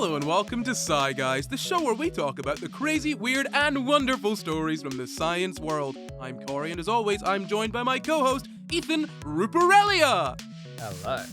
Hello and welcome to SCI Guys, the show where we talk about the crazy, weird, and wonderful stories from the science world. I'm Corey, and as always, I'm joined by my co-host, Ethan Ruparelia. Hello.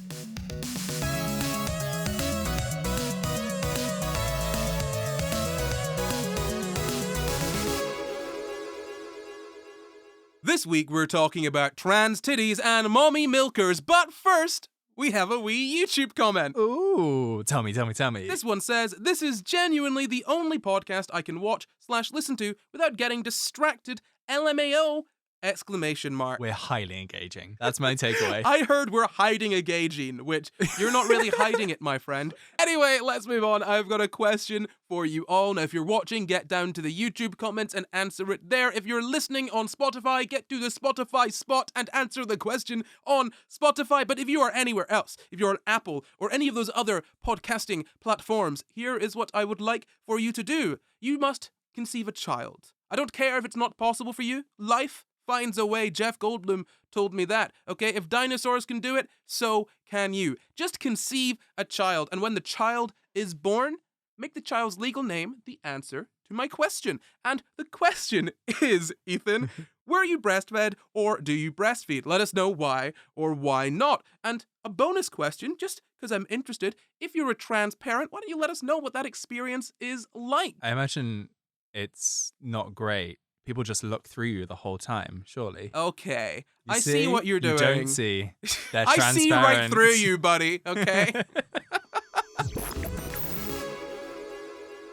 This week we're talking about trans titties and mommy milkers, but first, we have a wee YouTube comment. Ooh, tell me. This one says, "This is genuinely the only podcast I can watch/listen to without getting distracted. LMAO!" Exclamation mark. We're highly engaging. That's my takeaway. I heard we're hiding engaging, which you're not really hiding it, my friend. Anyway, let's move on. I've got a question for you all. Now, if you're watching, get down to the YouTube comments and answer it there. If you're listening on Spotify, get to the Spotify spot and answer the question on Spotify. But if you are anywhere else, if you're on Apple or any of those other podcasting platforms, here is what I would like for you to do. You must conceive a child. I don't care if it's not possible for you. Life finds a way. Jeff Goldblum told me that. Okay, if dinosaurs can do it, so can you. Just conceive a child, and when the child is born, make the child's legal name the answer to my question. And the question is, Ethan, were you breastfed or do you breastfeed? Let us know why or why not. And a bonus question, just because I'm interested, if you're a trans parent, why don't you let us know what that experience is like? I imagine it's not great. People just look through you the whole time, surely. Okay. I see what you're doing. You don't see. They're I transparent. see right through you, buddy, okay?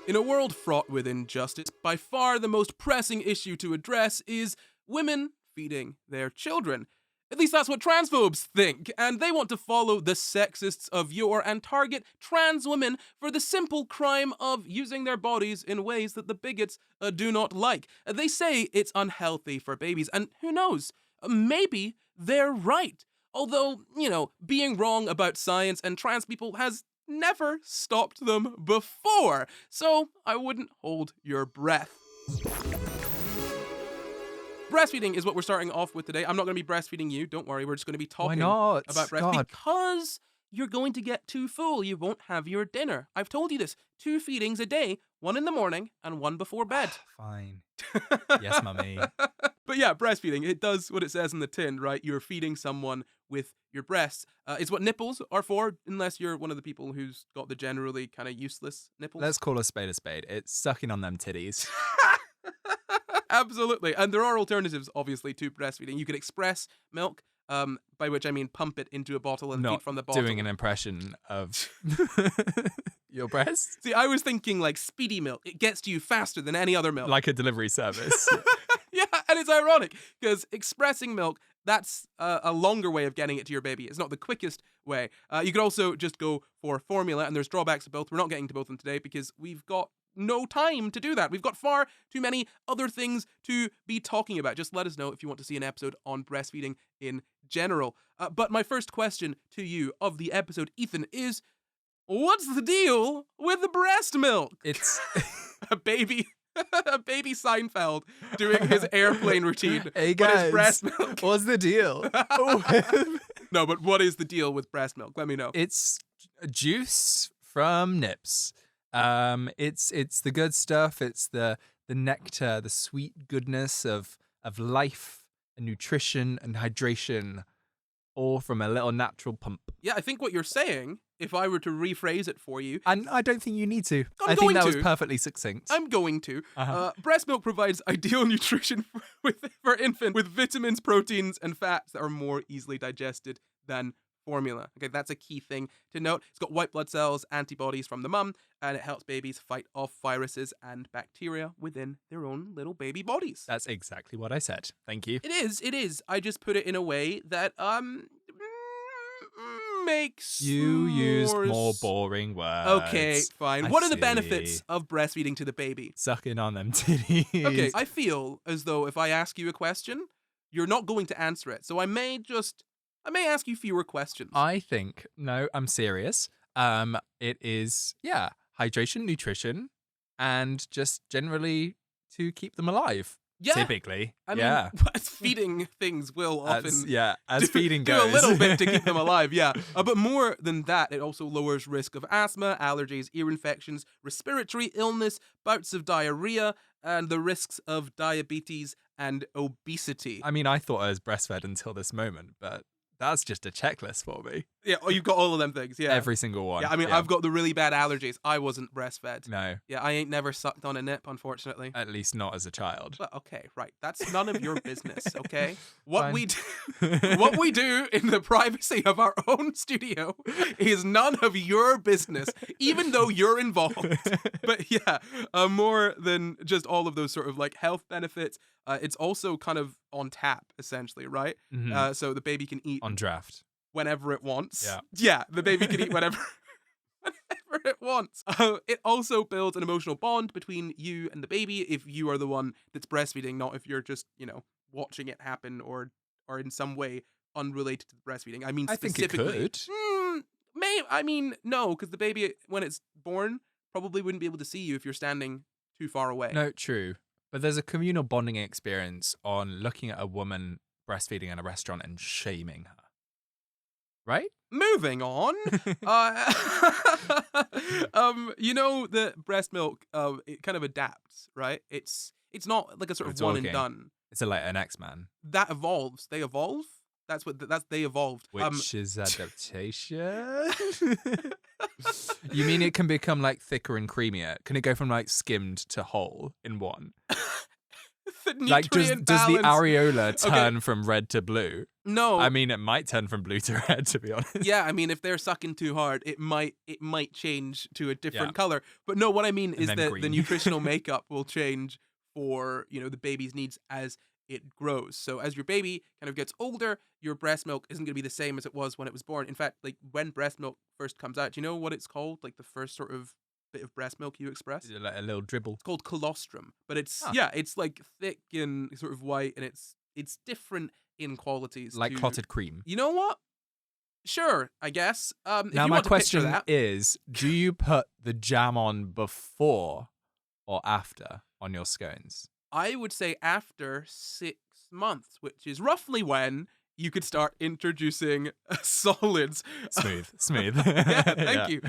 In a world fraught with injustice, by far the most pressing issue to address is women feeding their children. At least that's what transphobes think, and they want to follow the sexists of yore and target trans women for the simple crime of using their bodies in ways that the bigots do not like. They say it's unhealthy for babies, and who knows, maybe they're right. Although, being wrong about science and trans people has never stopped them before, so I wouldn't hold your breath. Breastfeeding is what we're starting off with today. I'm not going to be breastfeeding you. Don't worry. We're just going to be talking about breastfeeding. God. Because you're going to get too full. You won't have your dinner. I've told you this. 2 feedings a day, 1 in the morning and 1 before bed. Fine. Yes, mummy. But yeah, breastfeeding, it does what it says in the tin, right? You're feeding someone with your breasts. It's what nipples are for, unless you're one of the people who's got the generally kind of useless nipples. Let's call a spade a spade. It's sucking on them titties. Absolutely. And there are alternatives, obviously, to breastfeeding. You could express milk, by which I mean pump it into a bottle and feed from the bottle. Doing an impression of your breast? See, I was thinking like speedy milk. It gets to you faster than any other milk. Like a delivery service. Yeah, and it's ironic because expressing milk, that's a longer way of getting it to your baby. It's not the quickest way. You could also just go for formula, and there's drawbacks to both. We're not getting to both of them today because we've got no time to do that. We've got far too many other things to be talking about. Just let us know if you want to see an episode on breastfeeding in general. But my first question to you of the episode, Ethan, is what's the deal with the breast milk? It's a baby Seinfeld doing his airplane routine. Hey but guys, his breast milk. What's the deal? No, but what is the deal with breast milk? Let me know. It's juice from nips. It's the good stuff. It's the nectar, the sweet goodness of life and nutrition and hydration, all from a little natural pump. Yeah, I think what you're saying, if I were to rephrase it for you, And I don't think you need to. I'm I think going that to. was perfectly succinct. I'm going to. Uh-huh. Breast milk provides ideal nutrition for infants with vitamins, proteins, and fats that are more easily digested than formula. Okay, that's a key thing to note. It's got white blood cells, antibodies from the mum, and it helps babies fight off viruses and bacteria within their own little baby bodies. That's exactly what I said. Thank you. It is. I just put it in a way that makes You used more boring words. Okay, fine. I What are the see. benefits of breastfeeding to the baby? Sucking on them titties. Okay, I feel as though if I ask you a question, you're not going to answer it. So I may ask you fewer questions. I think, no, I'm serious. It is, hydration, nutrition, and just generally to keep them alive. Yeah. Typically. I mean, yeah. feeding things will often As feeding do goes. a little bit to keep them alive, yeah. But more than that, it also lowers risk of asthma, allergies, ear infections, respiratory illness, bouts of diarrhea, and the risks of diabetes and obesity. I mean, I thought I was breastfed until this moment, but that's just a checklist for me. Yeah, oh, you've got all of them things, yeah. Every single one. Yeah, I mean, I've got the really bad allergies. I wasn't breastfed. No, Yeah, I ain't never sucked on a nip, unfortunately. at least not as a child. Well, okay, right. That's none of your business, okay? What Fine. what we do in the privacy of our own studio is none of your business, even though you're involved. But yeah, more than just all of those sort of like health benefits, it's also kind of on tap, essentially, right? Mhm. So the baby can eat On draft. whenever it wants. Yeah. Yeah, the baby can eat whenever it wants. It also builds an emotional bond between you and the baby if you are the one that's breastfeeding, not if you're just, watching it happen or in some way unrelated to the breastfeeding. I mean, I think it specifically. could. I mean, no, because the baby, when it's born, probably wouldn't be able to see you if you're standing too far away. No, true. But there's a communal bonding experience on looking at a woman breastfeeding in a restaurant and shaming her. Right? Moving on. The breast milk, it kind of adapts, right? It's not like a sort of We're one and talking. done. It's like an X-Man, That evolves. They evolve. They evolved. which is adaptation. You mean it can become like thicker and creamier? Can it go from like skimmed to whole in one? The Like does nutrient the balance. areola Okay. turn from red to blue? No. I mean, it might turn from blue to red, to be honest. Yeah, I mean, if they're sucking too hard, it might change to a different Yeah. color. But no, what I mean is then that the green. nutritional makeup will change for the baby's needs as it grows. So as your baby kind of gets older, your breast milk isn't going to be the same as it was when it was born. In fact, like when breast milk first comes out, do you know what it's called? Like the first sort of bit of breast milk you express? Like a little dribble. It's called colostrum, but it's Ah. it's like thick and sort of white, and it's different in qualities. Like to, clotted cream. You know what? Sure, I guess. If Now, you my want to picture question that, is, do you put the jam on before or after on your scones? I would say after 6 months, which is roughly when you could start introducing solids. Smooth. Yeah, thank Yeah. you.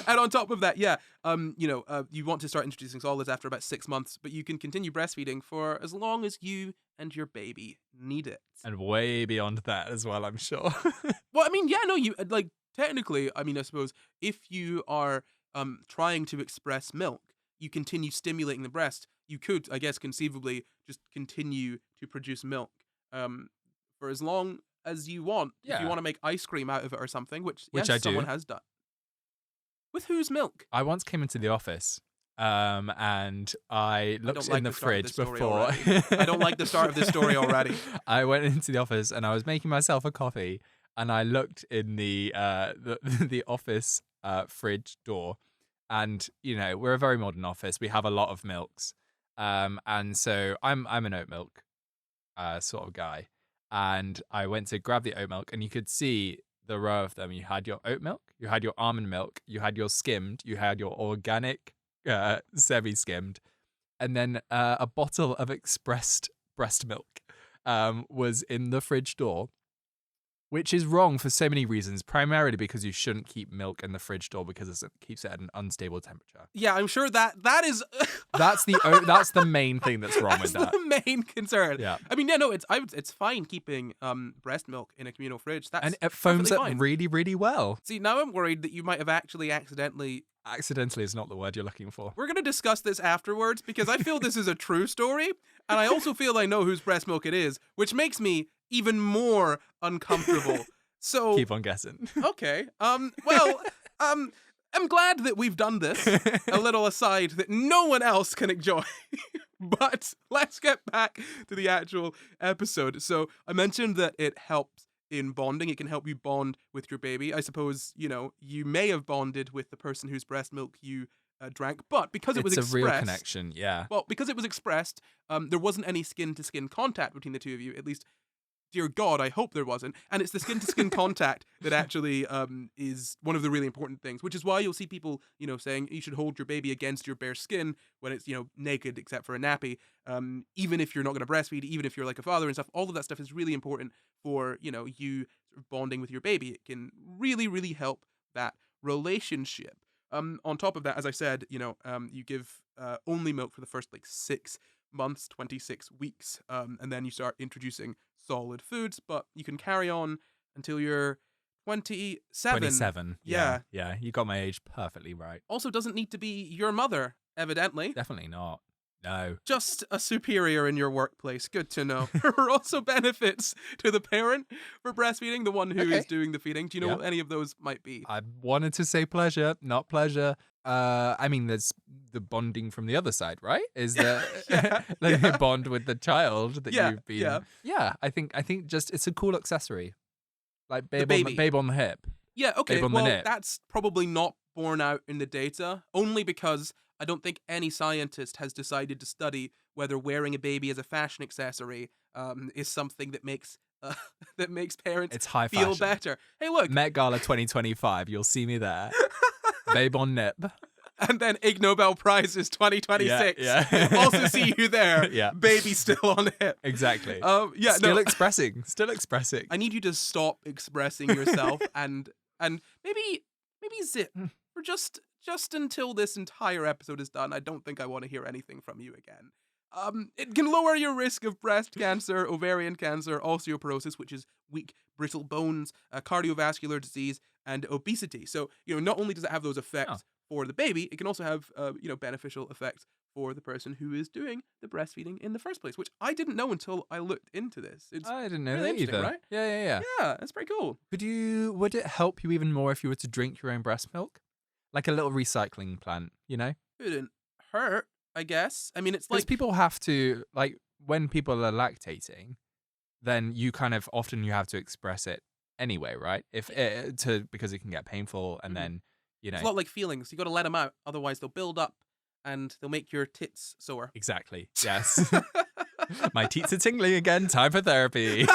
And on top of that, you want to start introducing solids after about 6 months, but you can continue breastfeeding for as long as you and your baby need it. And way beyond that as well, I'm sure. Well, I mean, yeah, no, you like technically. I mean, I suppose if you are trying to express milk, you continue stimulating the breast. You could, I guess, conceivably just continue to produce milk for as long as you want. If Yeah. you want to make ice cream out of it or something, which Which yes, I do. someone has done. With whose milk? I once came into the office and I looked like in the the start of fridge this story before. already. I don't like the start of this story already. I went into the office and I was making myself a coffee, and I looked in the office fridge door, and we're a very modern office. We have a lot of milks, and so I'm an oat milk sort of guy, and I went to grab the oat milk, and you could see the row of them. You had your oat milk, you had your almond milk, you had your skimmed, you had your organic semi-skimmed, and then a bottle of expressed breast milk was in the fridge door, which is wrong for so many reasons, primarily because you shouldn't keep milk in the fridge door because it keeps it at an unstable temperature. Yeah, I'm sure that is That's the main thing that's wrong with that. the main concern. Yeah. I mean, yeah, no, it's fine keeping breast milk in a communal fridge. That's And it foams perfectly up fine. really, really well. See, now I'm worried that you might have actually accidentally. Accidentally is not the word you're looking for. We're going to discuss this afterwards because I feel this is a true story, and I also feel I know whose breast milk it is, which makes me even more uncomfortable. So Keep on guessing. okay. Well, I'm glad that we've done this. A little aside that no one else can enjoy. But let's get back to the actual episode. So I mentioned that it helps in bonding. It can help you bond with your baby. I suppose, you may have bonded with the person whose breast milk you drank, but because it was It's a real expressed, connection, yeah. well, because it was expressed, there wasn't any skin-to-skin contact between the two of you, at least dear God, I hope there wasn't. And it's the skin-to-skin contact that actually is one of the really important things, which is why you'll see people, saying you should hold your baby against your bare skin when it's, naked except for a nappy. Even if you're not going to breastfeed, even if you're like a father and stuff, all of that stuff is really important for, you sort of bonding with your baby. It can really, really help that relationship. On top of that, as I said, you give only milk for the first 6 months, 26 weeks, and then you start introducing solid foods, but you can carry on until you're 27. 27. Yeah. Yeah, you got my age perfectly right. Also doesn't need to be your mother, evidently. Definitely not. No. Just a superior in your workplace. Good to know. There are also benefits to the parent for breastfeeding, the one who is doing the feeding. Do you know what any of those might be? I wanted to say pleasure, not pleasure. I mean, there's the bonding from the other side, right? Is the bond with the child that you've been. Yeah, I think just it's a cool accessory, like babe on the hip. Yeah, okay. Babe on the Well, nip. that's probably not borne out in the data, only because I don't think any scientist has decided to study whether wearing a baby as a fashion accessory is something that makes parents It's high feel fashion. better. Hey, look. Met Gala 2025. You'll see me there. Babe on nip. And then Ig Nobel Prizes 2026. Yeah. Also see you there. Yeah. Baby still on hip. Exactly. Still expressing. Still expressing. I need you to stop expressing yourself and maybe zip for just until this entire episode is done. I don't think I want to hear anything from you again. It can lower your risk of breast cancer, ovarian cancer, osteoporosis, which is weak, brittle bones, cardiovascular disease, and obesity. So, not only does it have those effects for the baby, it can also have, beneficial effects for the person who is doing the breastfeeding in the first place, which I didn't know until I looked into this. I didn't know really that either. right? Yeah. Yeah, that's pretty cool. Would it help you even more if you were to drink your own breast milk? Like a little recycling plant, It wouldn't hurt, I guess. I mean, it's Because like people have to, like, when people are lactating, then you kind of often you have to express it anyway, right? Because it can get painful, and then it's a lot like feelings. You got to let them out, otherwise they'll build up and they'll make your tits sore. Exactly. Yes. My teats are tingling again. Time for therapy.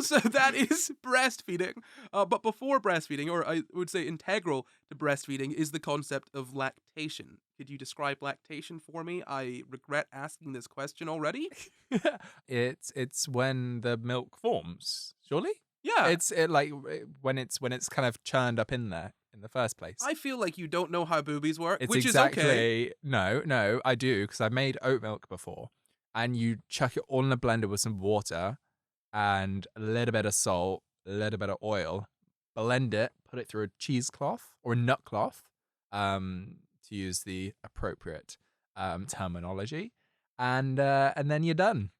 So that is breastfeeding. But before breastfeeding, or I would say integral to breastfeeding, is the concept of lactation. Could you describe lactation for me? I regret asking this question already. It's when the milk forms, surely? Yeah. It's when it's kind of churned up in there in the first place. I feel like you don't know how boobies work, which exactly, is okay. No, I do, because I made oat milk before, and you chuck it all in a blender with some water and a little bit of salt, a little bit of oil, blend it, put it through a cheesecloth or a nut cloth, to use the appropriate terminology, and then you're done.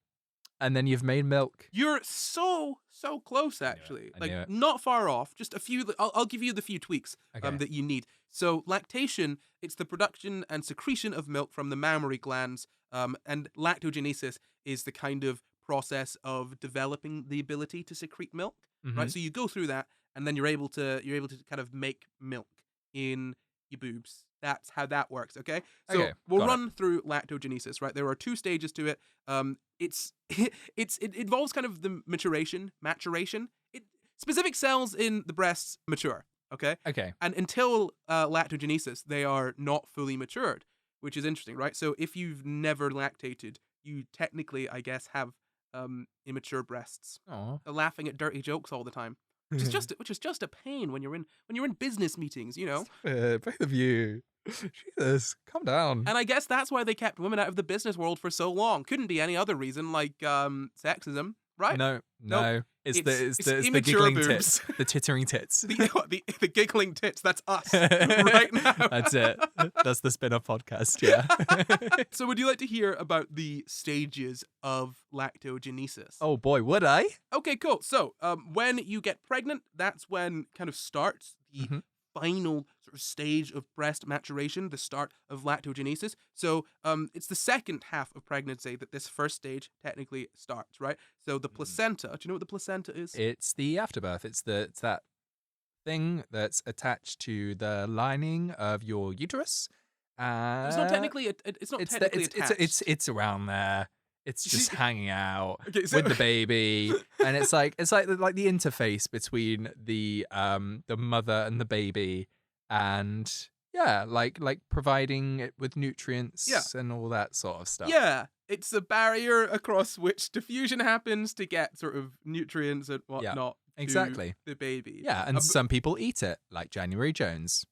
And then you've made milk. You're so close, actually. Not far off. Just a few. I'll give you the few tweaks that you need. So lactation, it's the production and secretion of milk from the mammary glands. And lactogenesis is the kind of process of developing the ability to secrete milk. Right. So you go through that, and then you're able to kind of make milk in your boobs. That's how that works, okay? So we'll run through lactogenesis, right? There are 2 stages to it. It involves kind of the maturation. Specific cells in the breasts mature, okay? Okay. And until lactogenesis, they are not fully matured, which is interesting, right? So if you've never lactated, you technically, I guess, have immature breasts. Aww. They're laughing at dirty jokes all the time. Which is just a pain when you're in business meetings, Both of you. Jesus, calm down. And I guess that's why they kept women out of the business world for so long. Couldn't be any other reason, like sexism, right? No. Nope. It's the immature giggling boobs. tits, the tittering tits. The giggling tits. That's us right now. That's it. That's the spin-off podcast. Yeah. So, would you like to hear about the stages of lactogenesis? Oh boy, would I? Okay, cool. So, when you get pregnant, that's when kind of starts the final sort of stage of breast maturation, the start of lactogenesis. So it's the second half of pregnancy that this first stage technically starts, right? So the placenta, do you know what the placenta is? It's the afterbirth. It's that thing that's attached to the lining of your uterus. It's not technically attached. It's around there. It's just hanging out Okay, so with the baby, and it's like the interface between the mother and the baby, and yeah, like providing it with nutrients and all that sort of stuff. Yeah, it's a barrier across which diffusion happens to get sort of nutrients and whatnot exactly. to the baby. Yeah, and some people eat it, like January Jones.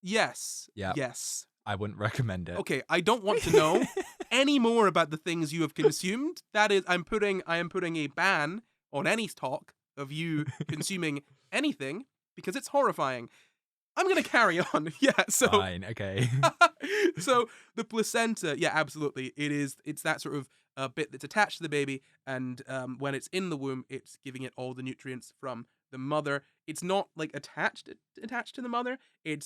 Yes. Yeah. Yes. I wouldn't recommend it. Okay, I don't want to know any more about the things you have consumed. That is, I am putting a ban on any talk of you consuming anything because it's horrifying. I'm gonna carry on. Yeah, so Fine, okay. so the placenta, yeah, absolutely. It's that sort of bit that's attached to the baby, and when it's in the womb, it's giving it all the nutrients from the mother. It's not like attached to the mother. It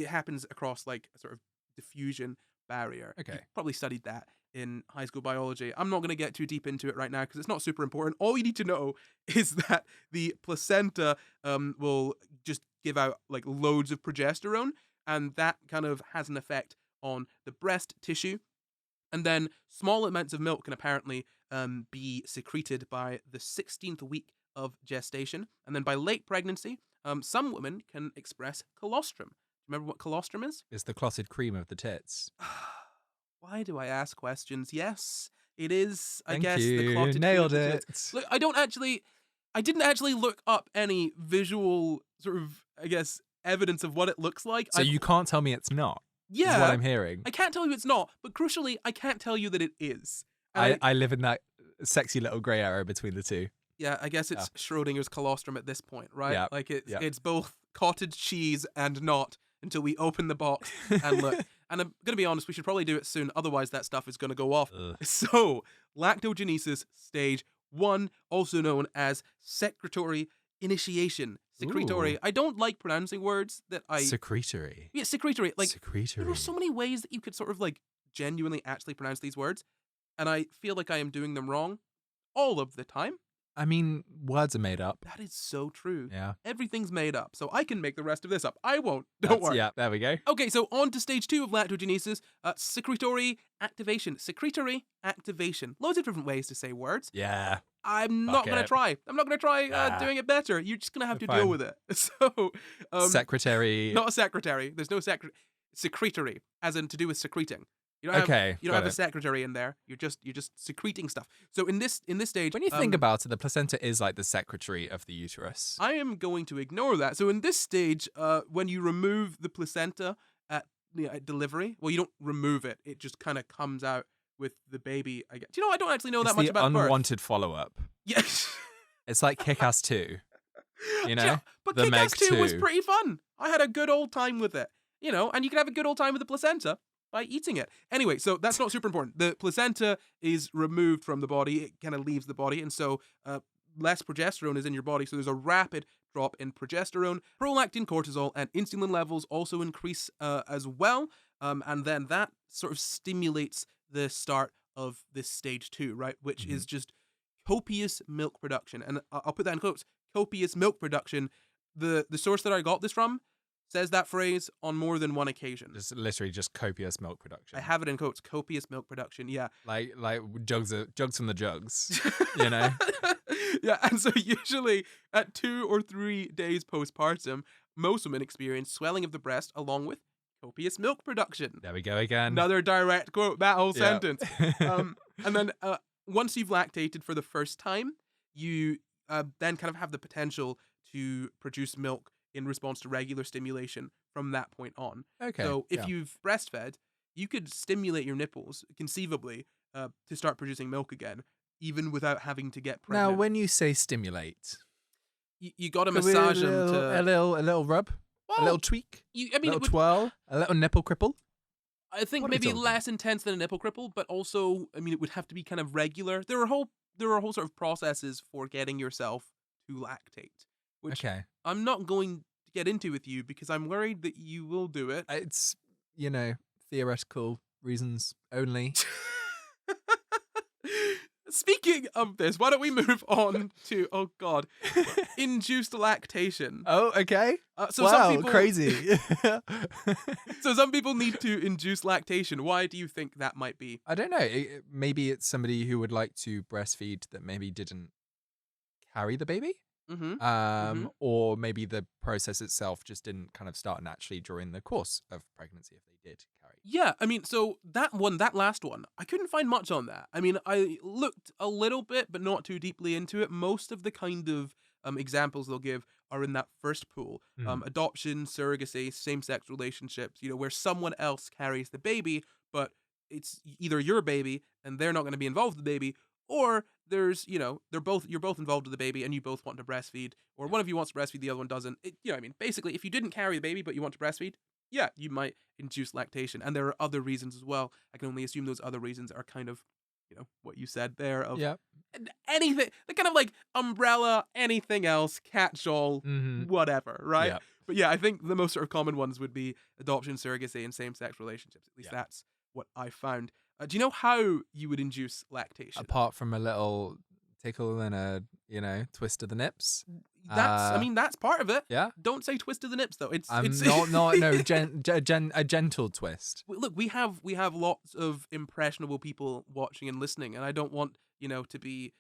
happens across like a sort of diffusion barrier. Okay. You probably studied that in high school biology. I'm not going to get too deep into it right now because it's not super important. All you need to know is that the placenta will just give out like loads of progesterone, and that kind of has an effect on the breast tissue. And then small amounts of milk can apparently be secreted by the 16th week of gestation. And then by late pregnancy, some women can express colostrum. Remember what colostrum is? It's the clotted cream of the tits. Why do I ask questions? Yes, it is, I Thank guess, you. the clotted Nailed cream of the it. tits. Look, I didn't actually look up any visual sort of, I guess, evidence of what it looks like. So you can't tell me it's not? Yeah. Is what I'm hearing. I can't tell you it's not, but crucially, I can't tell you that it is. I live in that sexy little grey area between the two. Yeah, I guess it's Schrodinger's colostrum at this point, right? Yeah. Like it's both cottage cheese and not until we open the box and look. And I'm going to be honest, we should probably do it soon. Otherwise, that stuff is going to go off. Ugh. So, lactogenesis stage 1, also known as secretory initiation. Secretory. Ooh. I don't like pronouncing words that I... Secretory. Yeah, secretory. Like, secretory. there are so many ways that you could sort of like genuinely actually pronounce these words. And I feel like I am doing them wrong all of the time. I mean, words are made up. That is so true. Yeah. Everything's made up, so I can make the rest of this up. I won't. Don't worry. Yeah, there we go. Okay, so on to stage 2 of lactogenesis, secretory activation. Secretory activation. Loads of different ways to say words. Yeah. I'm not going to try. I'm not going to try doing it better. You're just going to have to deal with it. So, secretary. Not a secretary. There's no secretory, as in to do with secreting. You don't have a secretary in there. You're just secreting stuff. So in this stage, when you think about it, the placenta is like the secretary of the uterus. I am going to ignore that. So in this stage, when you remove the placenta at delivery, well, you don't remove it. It just kind of comes out with the baby. I guess. Do you know? I don't actually know that much about birth. Unwanted follow-up. Yes. It's like Kick-Ass 2. You know? But the Kick-Ass 2 was 2. pretty fun. I had a good old time with it. You know, and you can have a good old time with the placenta by eating it. Anyway, so that's not super important. The placenta is removed from the body. It kind of leaves the body. And so less progesterone is in your body. So there's a rapid drop in progesterone. Prolactin, cortisol, and insulin levels also increase as well. And then that sort of stimulates the start of this stage 2, right? Which is just copious milk production. And I'll put that in quotes. Copious milk production. The source that I got this from says that phrase on more than one occasion. Just literally just copious milk production. I have it in quotes. Copious milk production. Yeah. Like jugs from the jugs. You know? Yeah. And so usually at 2 or 3 days postpartum, most women experience swelling of the breast along with copious milk production. There we go again. Another direct quote, that whole sentence. And then once you've lactated for the first time, you then kind of have the potential to produce milk in response to regular stimulation from that point on. Okay. So if you've breastfed, you could stimulate your nipples, conceivably, to start producing milk again, even without having to get pregnant. Now, when you say stimulate, you got to massage them to... a little rub, a little tweak, a little twirl, a little nipple cripple. I think maybe less intense than a nipple cripple, but also, I mean, it would have to be kind of regular. There are whole sort of processes for getting yourself to lactate, which I'm not going to get into with you because I'm worried that you will do it. It's, theoretical reasons only. speaking of this, why don't we move on to, oh God, induced lactation. Oh, okay. So Wow, some people, crazy. so some people need to induce lactation. Why do you think that might be? I don't know. Maybe it's somebody who would like to breastfeed that maybe didn't carry the baby. Mm-hmm. Mm-hmm. Or maybe the process itself just didn't kind of start naturally during the course of pregnancy if they did carry. Yeah, I mean, so that last one, I couldn't find much on that. I mean, I looked a little bit, but not too deeply into it. Most of the kind of examples they'll give are in that first pool. Mhm. Adoption, surrogacy, same-sex relationships, where someone else carries the baby, but it's either your baby and they're not going to be involved with the baby, or there's, you're both involved with the baby and you both want to breastfeed, or one of you wants to breastfeed, the other one doesn't. I mean, basically, if you didn't carry the baby but you want to breastfeed, yeah, you might induce lactation. And there are other reasons as well. I can only assume those other reasons are kind of, what you said there of Yeah. anything, the kind of like umbrella, anything else, catch-all, Mhm. whatever, right? Yeah. But yeah, I think the most sort of common ones would be adoption, surrogacy, and same-sex relationships. At least Yeah. that's what I found. Do you know how you would induce lactation? Apart from a little tickle and a, twist of the nips. I mean, that's part of it. Yeah. Don't say twist of the nips though. It's a gentle twist. Look, we have lots of impressionable people watching and listening, and I don't want to be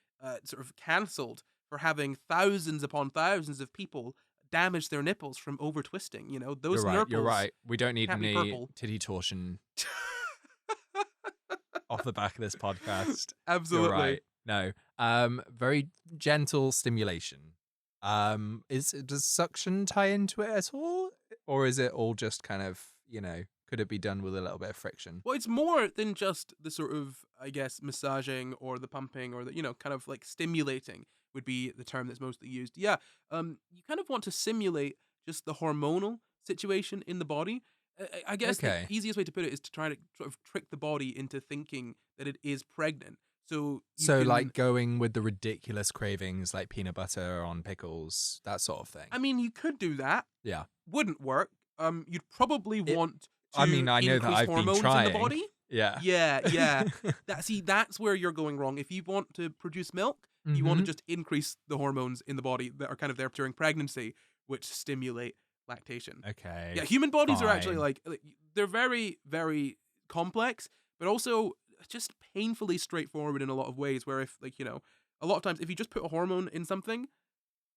sort of cancelled for having thousands upon thousands of people damage their nipples from over twisting. Those nurples. You're right. We don't need can't be any purple. titty torsion off the back of this podcast. Absolutely. You're right. No. Very gentle stimulation. Does suction tie into it at all? Or is it all just kind of, could it be done with a little bit of friction? Well, it's more than just the sort of, I guess, massaging or the pumping or the, kind of like stimulating would be the term that's mostly used. Yeah. You kind of want to simulate just the hormonal situation in the body. I guess Okay. the easiest way to put it is to try to sort of trick the body into thinking that it is pregnant. So like going with the ridiculous cravings like peanut butter on pickles, that sort of thing. I mean, you could do that. Yeah. Wouldn't work. You'd probably want to I mean, I know that increase I've been hormones trying. in the body. Yeah. Yeah. That's where you're going wrong. If you want to produce milk, you want to just increase the hormones in the body that are kind of there during pregnancy, which stimulate lactation. Okay. Yeah, human bodies are actually fine. like they're very, very complex, but also just painfully straightforward in a lot of ways. Where if a lot of times if you just put a hormone in something,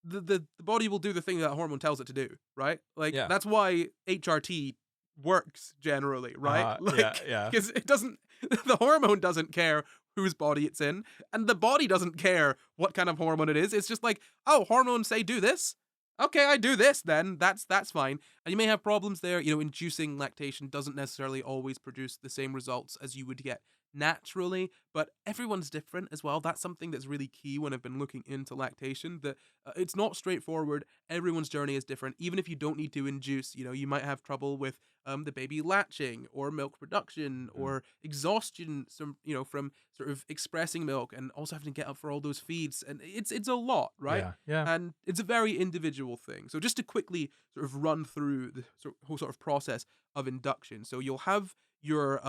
the body will do the thing that hormone tells it to do, right? Like that's why HRT works generally, right? Yeah. Because it doesn't, the hormone doesn't care whose body it's in, and the body doesn't care what kind of hormone it is. It's just like, oh, hormones say do this. Okay, I do this then. That's fine. And you may have problems there. Inducing lactation doesn't necessarily always produce the same results as you would get naturally, but everyone's different as well. That's something that's really key when I've been looking into lactation, that it's not straightforward. Everyone's journey is different. Even if you don't need to induce, you might have trouble with the baby latching or milk production or exhaustion from sort of expressing milk, and also having to get up for all those feeds, and it's a lot, right? Yeah. And it's a very individual thing. So just to quickly sort of run through the whole sort of process of induction. So you'll have your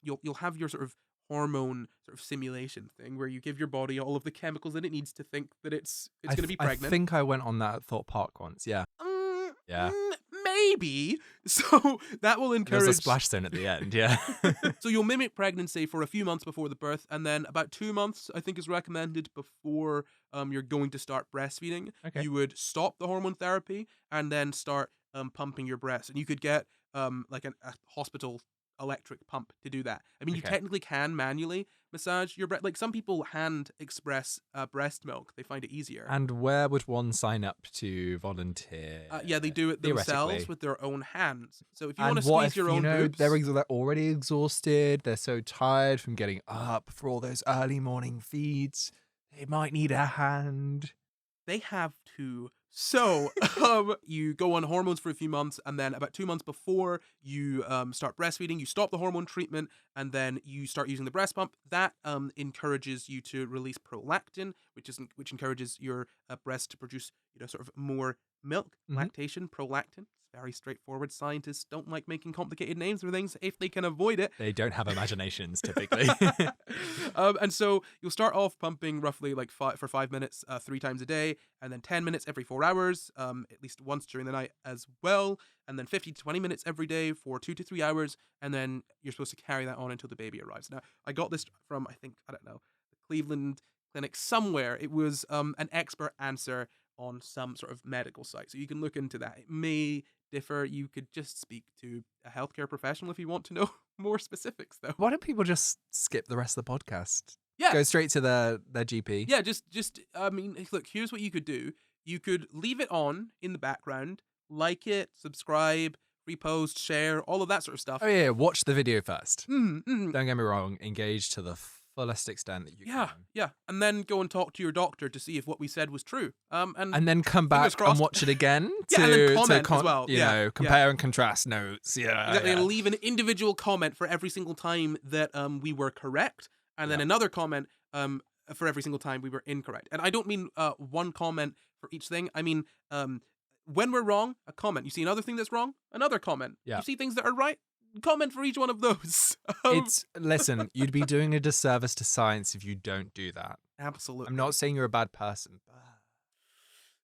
you'll have your sort of hormone sort of simulation thing where you give your body all of the chemicals that it needs to think that it's going to be pregnant. I think I went on that thought park once. Yeah. Yeah. Maybe. So that will encourage. There's a splash zone at the end. Yeah. So you'll mimic pregnancy for a few months before the birth, and then about 2 months, I think, is recommended before you're going to start breastfeeding. Okay. You would stop the hormone therapy and then start pumping your breast, and you could get like a hospital electric pump to do that. I mean, you technically can manually massage your breast. Like some people hand express breast milk. They find it easier. And where would one sign up to volunteer? Yeah, they do it themselves with their own hands. So if you want to squeeze your own boobs, they're already exhausted, they're so tired from getting up for all those early morning feeds, they might need a hand. They have to. So you go on hormones for a few months, and then about 2 months before you start breastfeeding, you stop the hormone treatment, and then you start using the breast pump. That encourages you to release prolactin, which encourages your breast to produce sort of more milk. Lactation, prolactin. very straightforward. Scientists don't like making complicated names for things if they can avoid it. They don't have imaginations typically. And so you'll start off pumping roughly like for 5 minutes, 3 times a day, and then 10 minutes every 4 hours, at least once during the night as well, and then 50 to 20 minutes every day for 2 to 3 hours, and then you're supposed to carry that on until the baby arrives. Now, I got this from, I don't know, the Cleveland Clinic somewhere. It was an expert answer on some sort of medical site, so you can look into that. It may differ. You could just speak to a healthcare professional if you want to know more specifics, though. Why don't people just skip the rest of the podcast? Yeah. Go straight to their GP. Yeah, I mean, look, here's what you could do. You could leave it on in the background, like it, subscribe, repost, share, all of that sort of stuff. Oh yeah, watch the video first. Mm-hmm. Don't get me wrong, engage to the fullest extent that you can. Yeah, and then go and talk to your doctor to see if what we said was true. And then come back and watch it again yeah, and then comment as well. You know, compare and contrast notes. Yeah, exactly. Yeah. And leave an individual comment for every single time that we were correct, and then another comment for every single time we were incorrect. And I don't mean one comment for each thing. I mean, when we're wrong, a comment. You see another thing that's wrong, another comment. Yeah. You see things that are right, comment for each one of those. Listen, you'd be doing a disservice to science if you don't do that. Absolutely. I'm not saying you're a bad person.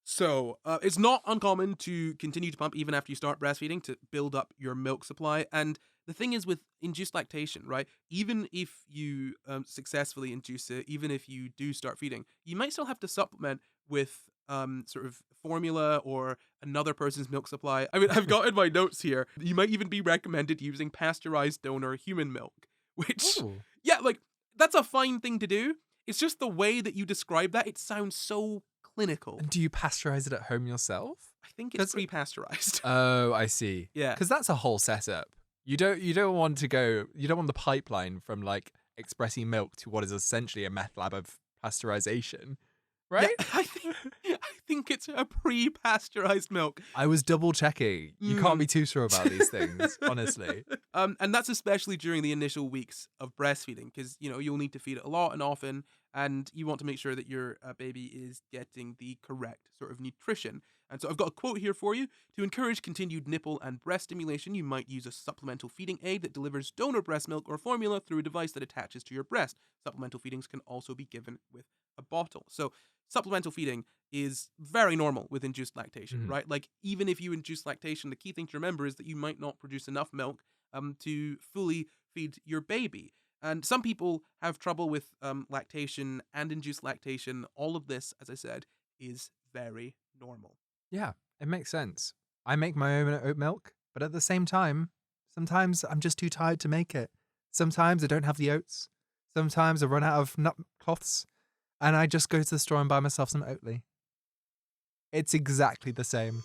So it's not uncommon to continue to pump even after you start breastfeeding to build up your milk supply. And the thing is with induced lactation, right? Even if you successfully induce it, even if you do start feeding, you might still have to supplement with sort of formula or another person's milk supply. I mean, I've got in my notes here, you might even be recommended using pasteurized donor human milk, which, yeah, like, that's a fine thing to do. It's just the way that you describe that, it sounds so clinical. And do you pasteurize it at home yourself? I think it's pre-pasteurized. Oh, I see. Yeah. Because that's a whole setup. You don't want the pipeline from like expressing milk to what is essentially a meth lab of pasteurization. Right? Yeah, I think it's a pre-pasteurized milk. I was double checking. You can't be too sure about these things, honestly. And that's especially during the initial weeks of breastfeeding, because you'll need to feed it a lot and often, and you want to make sure that your baby is getting the correct sort of nutrition. And so I've got a quote here for you. To encourage continued nipple and breast stimulation, you might use a supplemental feeding aid that delivers donor breast milk or formula through a device that attaches to your breast. Supplemental feedings can also be given with a bottle. So supplemental feeding is very normal with induced lactation, right? Like, even if you induce lactation, the key thing to remember is that you might not produce enough milk to fully feed your baby. And some people have trouble with lactation and induced lactation. All of this, as I said, is very normal. Yeah, it makes sense. I make my own oat milk, but at the same time, sometimes I'm just too tired to make it. Sometimes I don't have the oats. Sometimes I run out of nut cloths, and I just go to the store and buy myself some Oatly. It's exactly the same.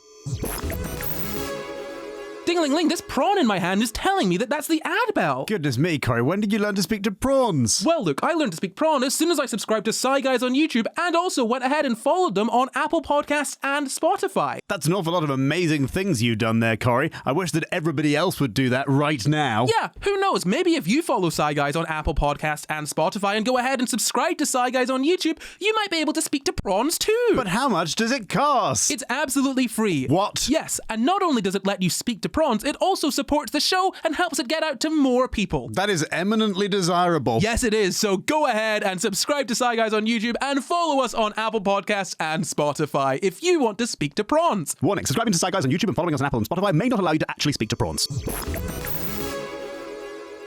Ding-a-ling-ling, this prawn in my hand is telling me that that's the ad bell. Goodness me, Corey, when did you learn to speak to prawns? Well, look, I learned to speak prawn as soon as I subscribed to SCI GUYS on YouTube and also went ahead and followed them on Apple Podcasts and Spotify. That's an awful lot of amazing things you've done there, Corey. I wish that everybody else would do that right now. Yeah, who knows? Maybe if you follow SCI GUYS on Apple Podcasts and Spotify and go ahead and subscribe to SCI GUYS on YouTube, you might be able to speak to prawns too. But how much does it cost? It's absolutely free. What? Yes, and not only does it let you speak to prawns, it also supports the show and helps it get out to more people. That is eminently desirable. Yes, it is. So go ahead and subscribe to SCI GUYS on YouTube and follow us on Apple Podcasts and Spotify if you want to speak to prawns. Warning, subscribing to SCI GUYS on YouTube and following us on Apple and Spotify may not allow you to actually speak to prawns.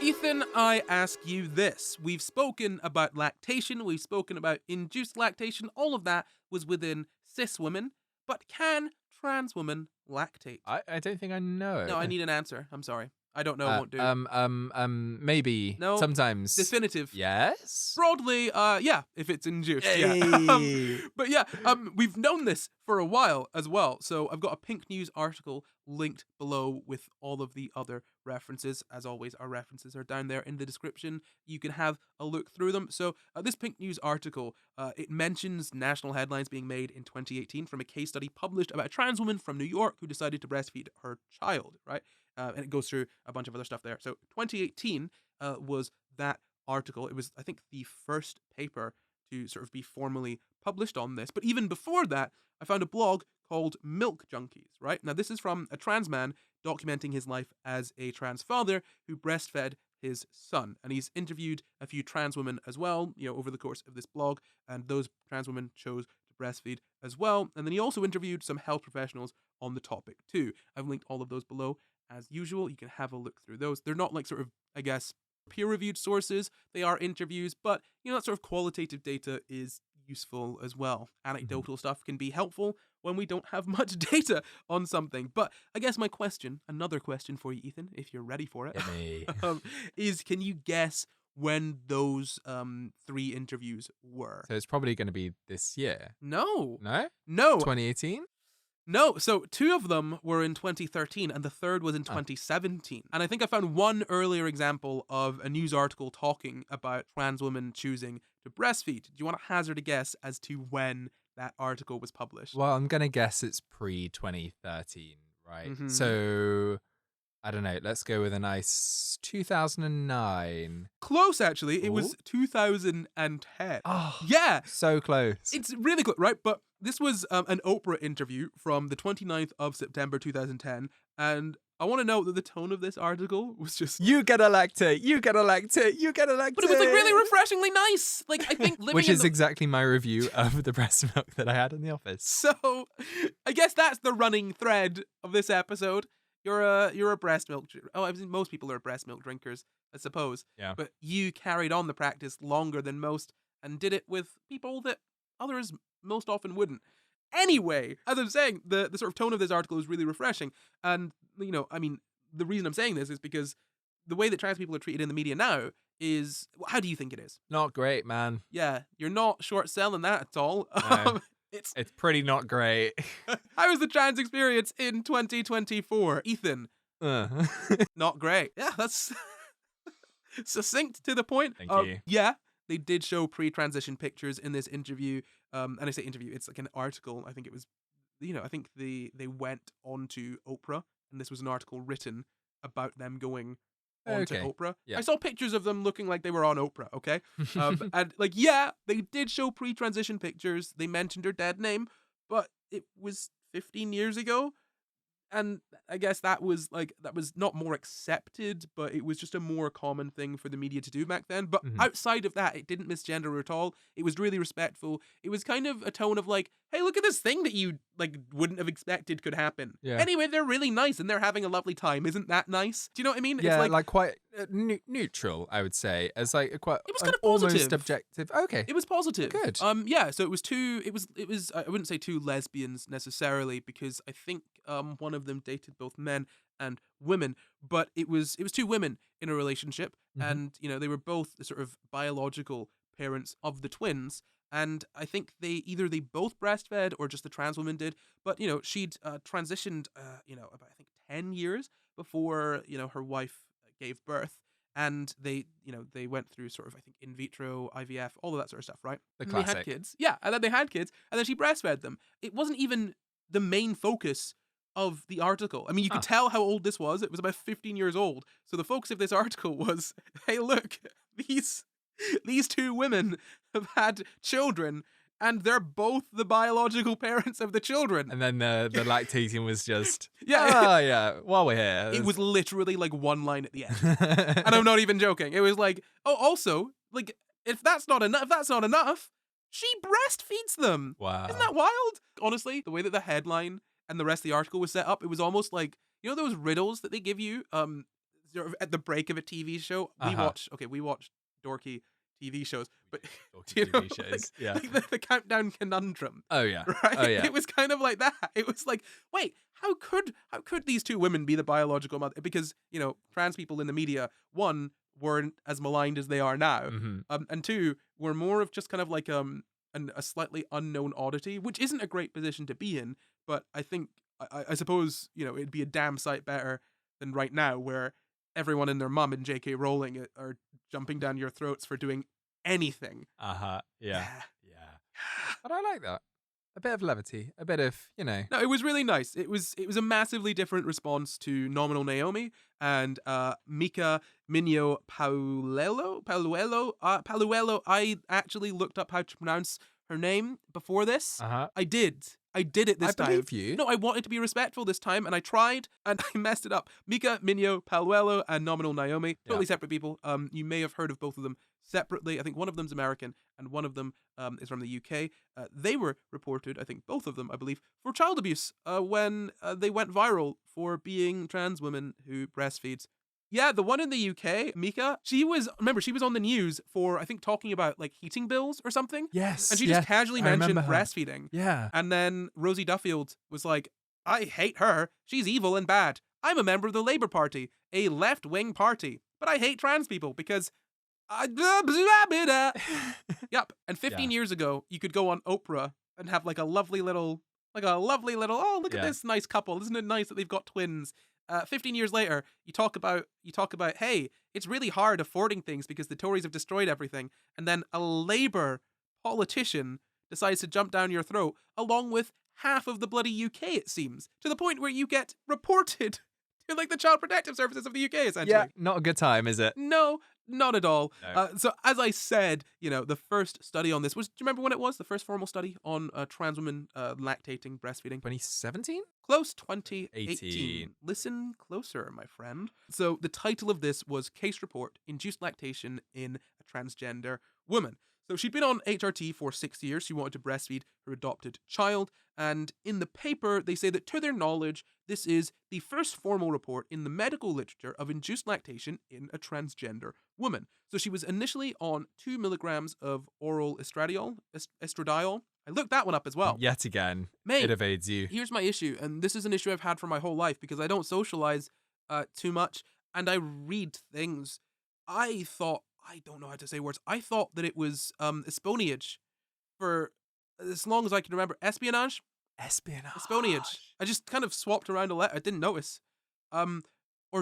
Ethan, I ask you this. We've spoken about lactation, we've spoken about induced lactation, all of that was within cis women, but can trans women lactate? I don't think I know. No, I need an answer. I'm sorry. I don't know. Won't do. Maybe. No. Sometimes. Definitive. Yes. Broadly, yeah, if it's induced. Hey. Yeah. But yeah, we've known this for a while as well. So I've got a Pink News article linked below with all of the other references. As always, our references are down there in the description. You can have a look through them. So this Pink News article, it mentions national headlines being made in 2018 from a case study published about a trans woman from New York who decided to breastfeed her child, right? And it goes through a bunch of other stuff there. So 2018 was that article. It was, I think, the first paper to sort of be formally published on this. But even before that, I found a blog called Milk Junkies, right? Now, this is from a trans man documenting his life as a trans father who breastfed his son. And he's interviewed a few trans women as well, over the course of this blog, and those trans women chose to breastfeed as well. And then he also interviewed some health professionals on the topic too. I've linked all of those below as usual. You can have a look through those. They're not like sort of, I guess, peer-reviewed sources. They are interviews, but that sort of qualitative data is useful as well. Anecdotal stuff can be helpful when we don't have much data on something. But I guess my question, another question for you, Ethan, if you're ready for it, is can you guess when those 3 interviews were? So it's probably going to be this year. No. No? No. 2018? No, so 2 of them were in 2013 and the third was in 2017. And I think I found one earlier example of a news article talking about trans women choosing to breastfeed. Do you want to hazard a guess as to when that article was published? Well, I'm going to guess it's pre-2013, right? So, I don't know. Let's go with a nice 2009. Close, actually. It was 2010. Oh, yeah. So close. It's really close, right? But this was an Oprah interview from the 29th of September 2010. And I want to note that the tone of this article was just... You gotta lactate, you gotta lactate, you gotta lactate. But it was like really refreshingly nice. Like, I think living Which is exactly my review of the breast milk that I had in the office. So, I guess that's the running thread of this episode. You're a breast milk... I mean, most people are breast milk drinkers, I suppose. Yeah. But you carried on the practice longer than most and did it with people that others most often wouldn't. Anyway, as I'm saying, the sort of tone of this article is really refreshing. And, I mean, the reason I'm saying this is because the way that trans people are treated in the media now is... How do you think it is? Not great, man. Yeah, you're not short selling that at all. No. It's pretty not great. How is the trans experience in 2024? Ethan? Not great. Yeah, that's succinct to the point. Thank you. Yeah, they did show pre-transition pictures in this interview. And I say interview, it's like an article. I think it was, I think they went onto Oprah, and this was an article written about them going onto Oprah. Yeah. I saw pictures of them looking like they were on Oprah, okay? And yeah, they did show pre-transition pictures. They mentioned her dead name, but it was 15 years ago. And I guess that was not more accepted, but it was just a more common thing for the media to do back then. But outside of that, it didn't misgender her at all. It was really respectful. It was kind of a tone of like, hey, look at this thing that you wouldn't have expected could happen. Yeah. Anyway, they're really nice and they're having a lovely time. Isn't that nice? Do you know what I mean? Yeah, it's like quite neutral, I would say, as like quite. It was kind of positive. Almost objective. Okay, it was positive. Good. Yeah. So it was two. It was. I wouldn't say 2 lesbians necessarily because I think one of them dated both men and women, but it was 2 women in a relationship, and they were both the sort of biological parents of the twins. And I think they both breastfed or just the trans woman did. But, she'd transitioned, about, I think, 10 years before, her wife gave birth. And they went through sort of, I think, in vitro, IVF, all of that sort of stuff, right? The and classic. they had kids. Yeah, and then they had kids. And then she breastfed them. It wasn't even the main focus of the article. I mean, you could tell how old this was. It was about 15 years old. So the focus of this article was, hey, look, these 2 women have had children, and they're both the biological parents of the children. And then the lactating was just yeah. While we're here, It was literally like one line at the end, and I'm not even joking. It was like, oh, also, like if that's not enough, she breastfeeds them. Wow, isn't that wild? Honestly, the way that the headline and the rest of the article was set up, it was almost like those riddles that they give you sort of at the break of a TV show. We watched dorky TV shows, but TV shows. like the countdown conundrum. Oh yeah, right. Oh yeah. It was kind of like that. It was like, wait, how could these 2 women be the biological mother? Because trans people in the media, 1, weren't as maligned as they are now, and 2, were more of just kind of like a slightly unknown oddity, which isn't a great position to be in. But I think I suppose it'd be a damn sight better than right now, where everyone and their mum and J.K. Rowling are jumping down your throats for doing anything. Yeah. But I like that. A bit of levity, a bit of No, it was really nice. It was a massively different response to Nominal Naomi and Mika Minyo Paluelo. I actually looked up how to pronounce her name before this. I did. I did it this time. I believe you. No, I wanted to be respectful this time, and I tried, and I messed it up. Mika, Minyo, Paluelo, and Nominal Naomi, totally separate people. You may have heard of both of them separately. I think one of them's American, and one of them is from the UK. They were reported, I think both of them, I believe, for child abuse when they went viral for being trans women who breastfeeds. Yeah, the one in the UK, Mika, she was on the news for, I think, talking about like heating bills or something. Yes. And she just casually mentioned breastfeeding. Yeah. And then Rosie Duffield was like, I hate her. She's evil and bad. I'm a member of the Labour Party, a left-wing party, but I hate trans people because Yep. And 15 years ago, you could go on Oprah and have like a lovely little, oh, look at this nice couple. Isn't it nice that they've got twins? 15 years later, you talk about, hey, it's really hard affording things because the Tories have destroyed everything. And then a Labour politician decides to jump down your throat, along with half of the bloody UK, it seems, to the point where you get reported to like the Child Protective Services of the UK, essentially. Yeah, not a good time, is it? No, not at all. No. So as I said, the first study on this was, do you remember when it was? The first formal study on trans women lactating, breastfeeding? 2017? Close, 2018. 18. Listen closer, my friend. So the title of this was Case Report, Induced Lactation in a Transgender Woman. So she'd been on HRT for 6 years. She wanted to breastfeed her adopted child. And in the paper, they say that to their knowledge, this is the first formal report in the medical literature of induced lactation in a transgender woman. So she was initially on 2 milligrams of oral estradiol. I looked that one up as well. Yet again, Mate, it evades you. Here's my issue, and this is an issue I've had for my whole life because I don't socialize too much, and I read things. I don't know how to say words. I thought that it was espionage for as long as I can remember. Espionage? Espionage. I just kind of swapped around a letter. I didn't notice. Hors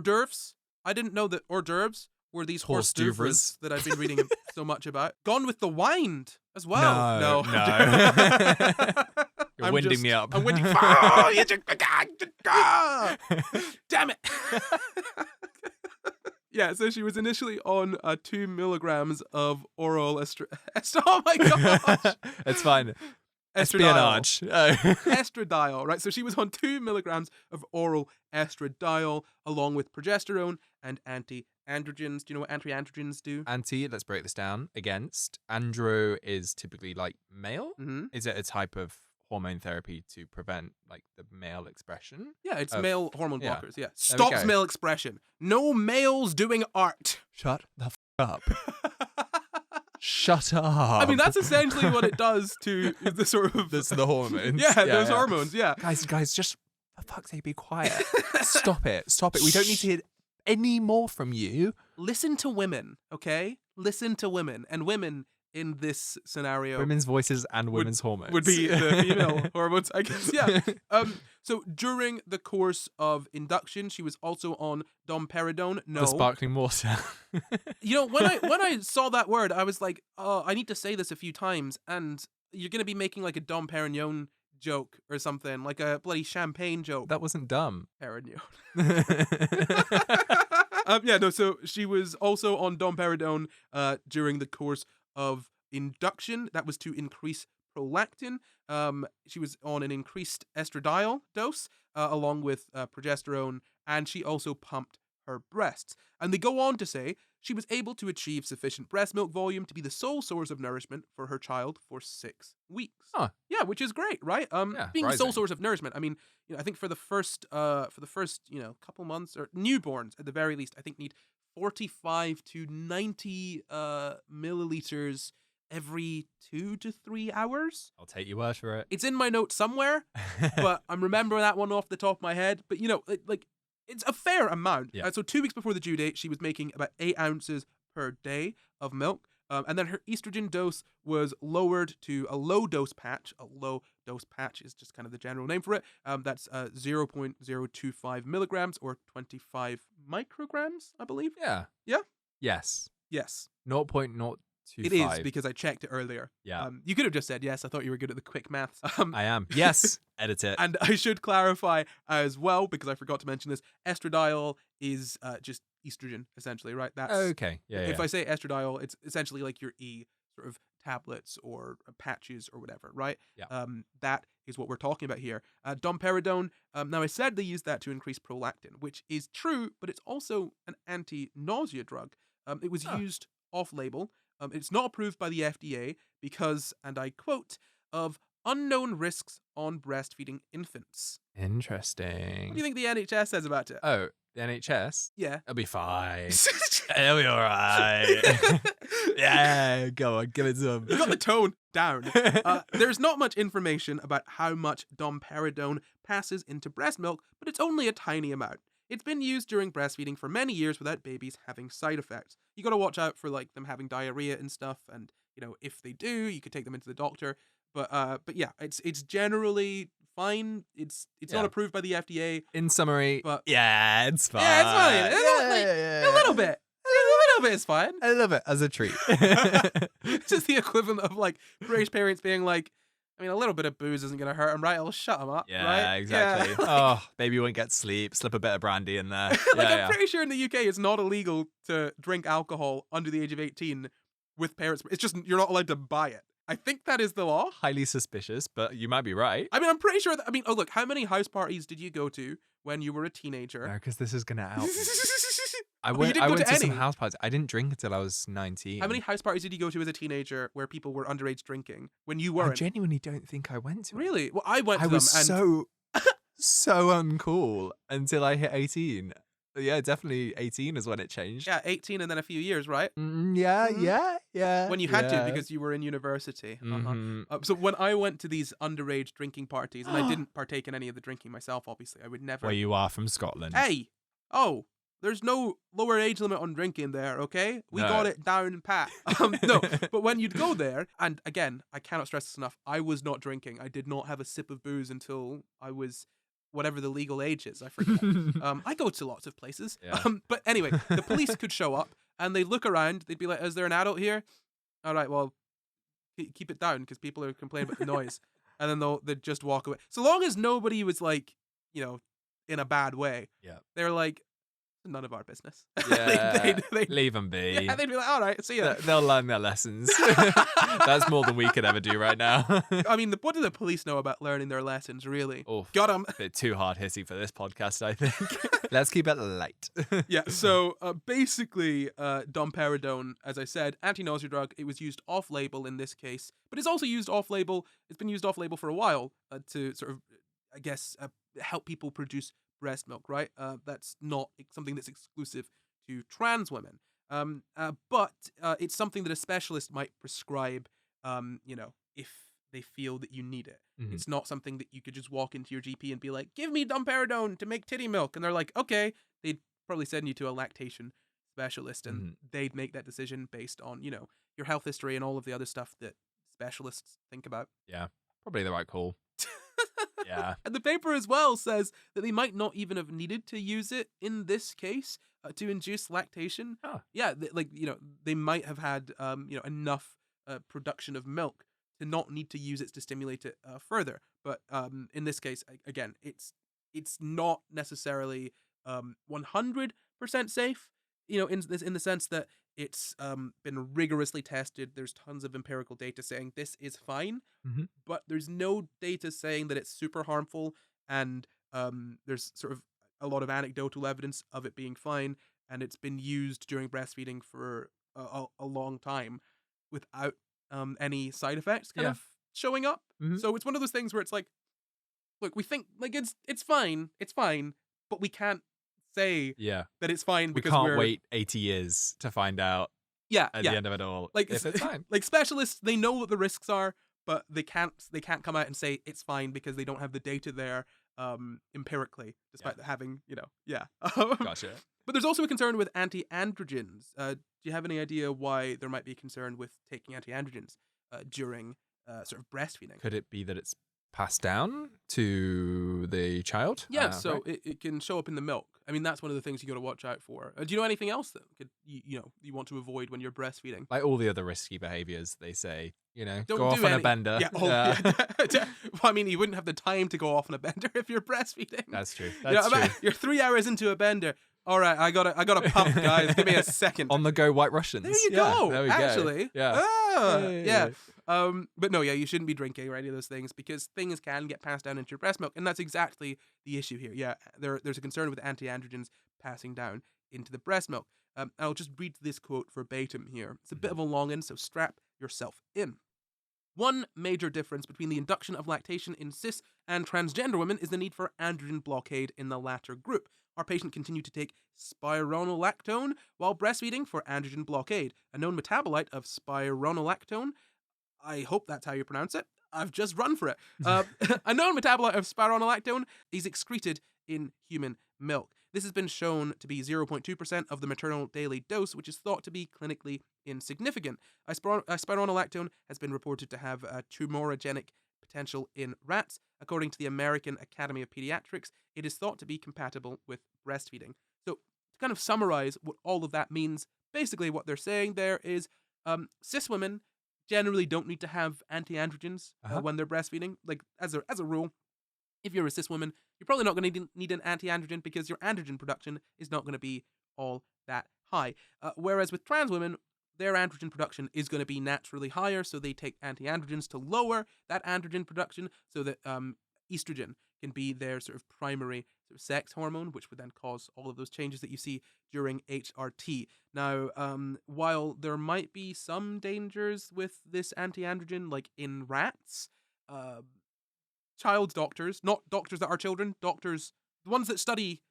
d'oeuvres. I didn't know that hors d'oeuvres were these hors d'oeuvres that I've been reading so much about. Gone with the Wind as well. No. You're winding me up. I'm winding. Damn it. Yeah, so she was initially on 2 milligrams of oral oh my gosh! It's fine. Estradiol. Espionage. Estradiol, right? So she was on 2 milligrams of oral estradiol along with progesterone and anti-androgens. Do you know what anti-androgens do? Let's break this down. Against. Andro is typically like male. Mm-hmm. Is it a type of hormone therapy to prevent like the male expression? Yeah, it's male hormone blockers. Yeah. we Stops go. male expression. No males doing art. Shut the up. Shut up. I mean, that's essentially what it does to the sort of... That's the hormones. Yeah, those hormones, yeah. Guys, just for fuck's sake, be quiet. Stop it. We don't need to hear any more from you. Listen to women, okay? Listen to women. And women in this scenario... Women's voices and women's hormones. Would be the female hormones, I guess, yeah. So during the course of induction, she was also on domperidone. No. The sparkling water. When I saw that word, I was like, oh, I need to say this a few times, and you're going to be making like a Dom Perignon joke or something, like a bloody champagne joke. That wasn't dumb. Perignon. So she was also on domperidone during the course of induction. That was to increase prolactin. She was on an increased estradiol dose along with progesterone, and she also pumped her breasts. And they go on to say she was able to achieve sufficient breast milk volume to be the sole source of nourishment for her child for 6 weeks. Huh. Yeah, which is great, right? Being the sole source of nourishment. I mean, I think for the first couple months, or newborns at the very least, I think need 45 to 90 milliliters every 2 to 3 hours. I'll take your word for it. It's in my notes somewhere, but I'm remembering that one off the top of my head. But it's a fair amount. Yeah. So 2 weeks before the due date, she was making about 8 ounces per day of milk. And then her estrogen dose was lowered to a low dose patch. A low dose patch is just kind of the general name for it. That's 0.025 milligrams or 25 micrograms, I believe. Yeah. Yeah? Yes. 0.025. It is, because I checked it earlier. Yeah. You could have just said yes. I thought you were good at the quick maths. I am. Yes. Edit it. And I should clarify as well, because I forgot to mention this, estradiol is just estrogen, essentially, right? That's okay. Yeah. If I say estradiol, it's essentially like your E sort of tablets or patches or whatever, right? Yeah. That is what we're talking about here. Domperidone, now I said they use that to increase prolactin, which is true, but it's also an anti-nausea drug. It was used off-label. It's not approved by the FDA because, and I quote, of unknown risks on breastfeeding infants. Interesting. What do you think the NHS says about it? Oh, the NHS? Yeah. It'll be fine. It'll be all right. Yeah, go on, give it some. You got the tone down. There's not much information about how much domperidone passes into breast milk, but it's only a tiny amount. It's been used during breastfeeding for many years without babies having side effects. You got to watch out for like them having diarrhea and stuff, and if they do, you could take them into the doctor. But yeah, it's generally fine. It's not approved by the FDA. In summary, but yeah, it's fine. Yeah, it's fine. A little bit. A little bit is fine. A little bit as a treat. It's just the equivalent of like British parents being like, I mean, a little bit of booze isn't going to hurt them, right? I'll shut them up, Yeah, right? exactly. Yeah. Oh, baby won't get sleep. Slip a bit of brandy in there. I'm pretty sure in the UK it's not illegal to drink alcohol under the age of 18 with parents. It's just you're not allowed to buy it. I think that is the law. Highly suspicious, but you might be right. I mean, I'm pretty sure that. I mean, oh look, how many house parties did you go to when you were a teenager? No, because this is gonna out me. I you went, didn't I go went to to some any? house parties. I didn't drink until I was 19. How many house parties did you go to as a teenager where people were underage drinking when you I weren't? genuinely don't think I went to it. Really? Well, I went to I them, was and so uncool until I hit 18. Yeah, definitely 18 is when it changed. yeah, 18 and then a few years, right? Yeah, Mhm. yeah. When you had to because you were in university. Mhm. So when I went to these underage drinking parties, and I didn't partake in any of the drinking myself, obviously, I would never. Where you are from Scotland. Hey, there's no lower age limit on drinking there, okay? We No. got it down pat. No, but when you'd go there, and again, I cannot stress this enough, I was not drinking. I did not have a sip of booze until I was whatever the legal age is. I forget. I go to lots of places. Yeah. But anyway, the police could show up and they'd look around. They'd be like, is there an adult here? All right, well, keep it down because people are complaining about the noise. And then they'd just walk away. So long as nobody was like, in a bad way. Yeah. They're like, none of our business. Yeah, They'd- leave them be. yeah, they'd be like, all right, see ya. They'll learn their lessons. That's more than we could ever do right now. I mean, what do the police know about learning their lessons, really? Oof. Got them. A bit too hard hitting for this podcast, I think. Let's keep it light. Yeah, so basically, domperidone, as I said, anti-nausea drug, it was used off-label in this case, but it's also used off-label. It's been used off-label for a while to sort of, I guess, help people produce breast milk, right? That's not something that's exclusive to trans women. But it's something that a specialist might prescribe, if they feel that you need it. Mhm. It's not something that you could just walk into your GP and be like, give me domperidone to make titty milk. And they're like, okay. They'd probably send you to a lactation specialist and they'd make that decision based on, your health history and all of the other stuff that specialists think about. Yeah, probably the right call. Yeah. And the paper as well says that they might not even have needed to use it in this case to induce lactation. Oh. Yeah, they might have had enough production of milk to not need to use it to stimulate it further. But in this case, again, it's not necessarily 100% safe. In the sense that it's been rigorously tested. There's tons of empirical data saying this is fine, but there's no data saying that it's super harmful. And there's sort of a lot of anecdotal evidence of it being fine. And it's been used during breastfeeding for a long time without any side effects kind of showing up. So it's one of those things where it's like, look, we think like it's fine, but we can't say that it's fine We because can't wait 80 years to find out at at the end of it all like if it's fine. Like specialists, they know what the risks are, but they can't come out and say it's fine because they don't have the data there empirically, despite having Gotcha. But there's also a concern with anti-androgens. Do you have any idea why there might be a concern with taking anti-androgens during sort of breastfeeding? Could it be that it's passed down to the child? Yeah, so right. it can show up in the milk. I mean, that's one of the things you got to watch out for. Do you know anything else that could you want to avoid when you're breastfeeding? Like all the other risky behaviors, they say, Don't go off do on a any- bender. Yeah, well, I mean, you wouldn't have the time to go off on a bender if you're breastfeeding. That's true. You're 3 hours into a bender. All right, I got a pump, guys. Give me a second. On the go, White Russians. There you Yeah, go. there we Actually, go. Yeah. yeah. But no, yeah, you shouldn't be drinking or any of those things because things can get passed down into your breast milk, and that's exactly the issue here. Yeah, there's a concern with anti-androgens passing down into the breast milk. I'll just read this quote verbatim here. It's a bit of a long one, so strap yourself in. One major difference between the induction of lactation in cis and transgender women is the need for androgen blockade in the latter group. Our patient continued to take spironolactone while breastfeeding for androgen blockade, a known metabolite of spironolactone. I hope that's how you pronounce it. I've just run for it. A known metabolite of spironolactone is excreted in human milk. This has been shown to be 0.2% of the maternal daily dose, which is thought to be clinically insignificant. Spironolactone has been reported to have a tumorigenic potential in rats. According to the American Academy of Pediatrics, it is thought to be compatible with breastfeeding. So, to kind of summarize what all of that means, basically what they're saying there is cis women generally don't need to have anti-androgens when they're breastfeeding. Like, as a rule, if you're a cis woman, you're probably not going to need an anti-androgen because your androgen production is not going to be all that high. Whereas with trans women, their androgen production is going to be naturally higher, so they take anti-androgens to lower that androgen production so that estrogen can be their sort of primary sort of sex hormone, which would then cause all of those changes that you see during HRT. Now, while there might be some dangers with this anti-androgen, like in rats, child doctors, not doctors that are children, doctors, the ones that study,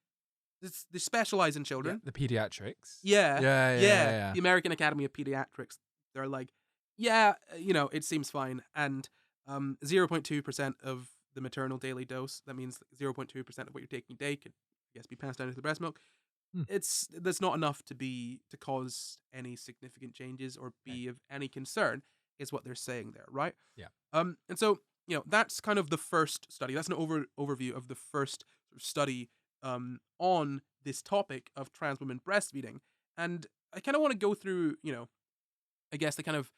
they specialize in children. Yeah, the pediatrics. Yeah. The American Academy of Pediatrics, they're like, it seems fine. And 0.2% of the maternal daily dose, that means 0.2% of what you're taking a day could, I guess, be passed down into the breast milk. That's not enough to cause any significant changes or be of any concern, is what they're saying there, right? Yeah. And so, that's kind of the first study. That's an overview of the first sort of study on this topic of trans women breastfeeding. And I kind of want to go through, I guess the kind of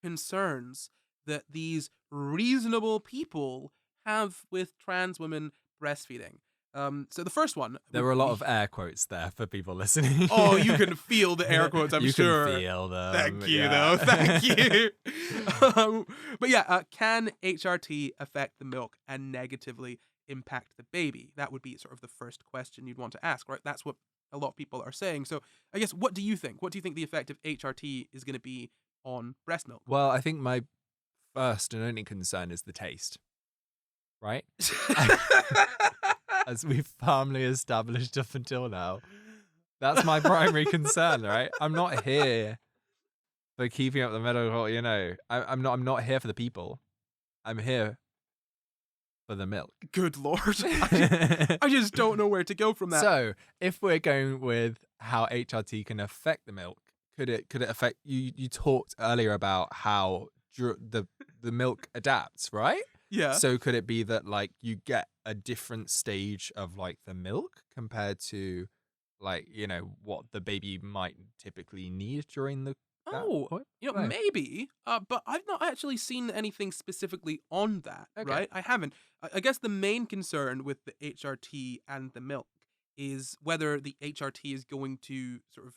concerns that these reasonable people have with trans women breastfeeding. So the first one... There were a lot of air quotes there for people listening. Oh, you can feel the air quotes, I'm sure. You can feel them. Thank you, though. Thank you. But yeah, can HRT affect the milk and negatively impact the baby? That would be sort of the first question you'd want to ask, right? That's what a lot of people are saying. So I guess, what do you think? What do you think the effect of HRT is going to be on breast milk? Well, I think my first and only concern is the taste, right? As we've firmly established up until now. That's my primary concern, right? I'm not here for keeping up the medical, I'm not here for the people. I'm here for the milk. Good Lord. I just don't know where to go from that. So, if we're going with how HRT can affect the milk, could it affect you talked earlier about how the milk adapts, right? Yeah. So could it be that like you get a different stage of like the milk compared to like, what the baby might typically need during the point? Maybe, but I've not actually seen anything specifically on that, right? I haven't. I guess the main concern with the HRT and the milk is whether the HRT is going to sort of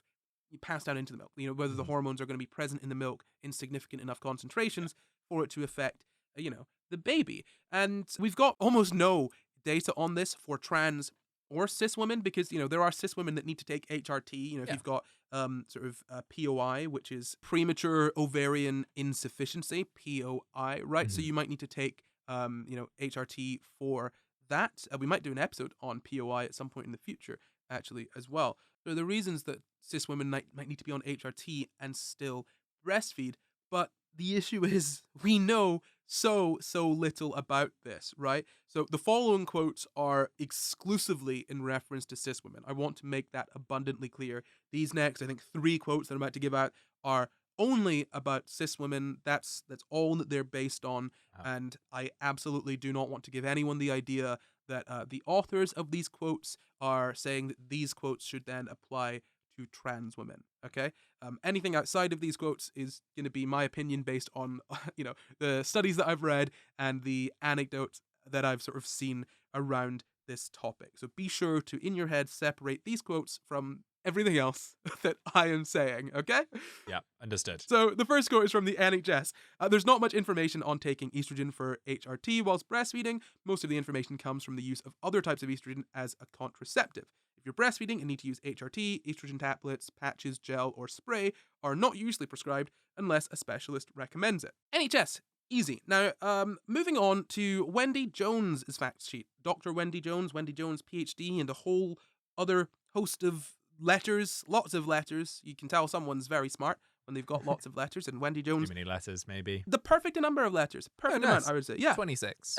pass down into the milk, whether the hormones are going to be present in the milk in significant enough concentrations for it to affect, the baby. And we've got almost no data on this for trans or cis women because, there are cis women that need to take HRT. If you've got sort of POI, which is premature ovarian insufficiency, POI, right? So you might need to take, HRT for that. We might do an episode on POI at some point in the future, actually, as well. So the reasons that cis women might need to be on HRT and still breastfeed, but the issue is we know so little about this, right? So the following quotes are exclusively in reference to cis women. I want to make that abundantly clear. These next, I think, 3 quotes that I'm about to give out are only about cis women. That's all that they're based on. And I absolutely do not want to give anyone the idea that the authors of these quotes are saying that these quotes should then apply to trans women. Okay, anything outside of these quotes is going to be my opinion based on the studies that I've read and the anecdotes that I've sort of seen around this topic. So be sure to, in your head, separate these quotes from everything else that I am saying, okay? Yeah, understood. So the first quote is from the NHS. There's not much information on taking estrogen for HRT whilst breastfeeding. Most of the information comes from the use of other types of estrogen as a contraceptive. If you're breastfeeding and need to use HRT, estrogen tablets, patches, gel, or spray are not usually prescribed unless a specialist recommends it. NHS. Easy. Now, moving on to Wendy Jones' fact sheet. Dr. Wendy Jones, PhD, and a whole other host of letters, lots of letters. You can tell someone's very smart when they've got lots of letters. And Wendy Jones, Too many letters, maybe. the perfect number of letters. Perfect nice. amount, I would say. Yeah. 26.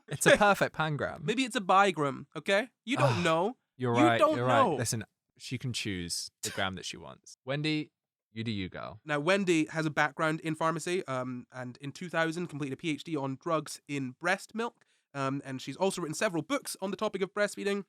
It's a perfect pangram. Maybe it's a bigram, okay? You don't know. You're You right. don't You're know. right. Listen, she can choose the gram that she wants. Wendy, you do you, girl. Now, Wendy has a background in pharmacy, and in 2000 completed a PhD on drugs in breast milk, and she's also written several books on the topic of breastfeeding.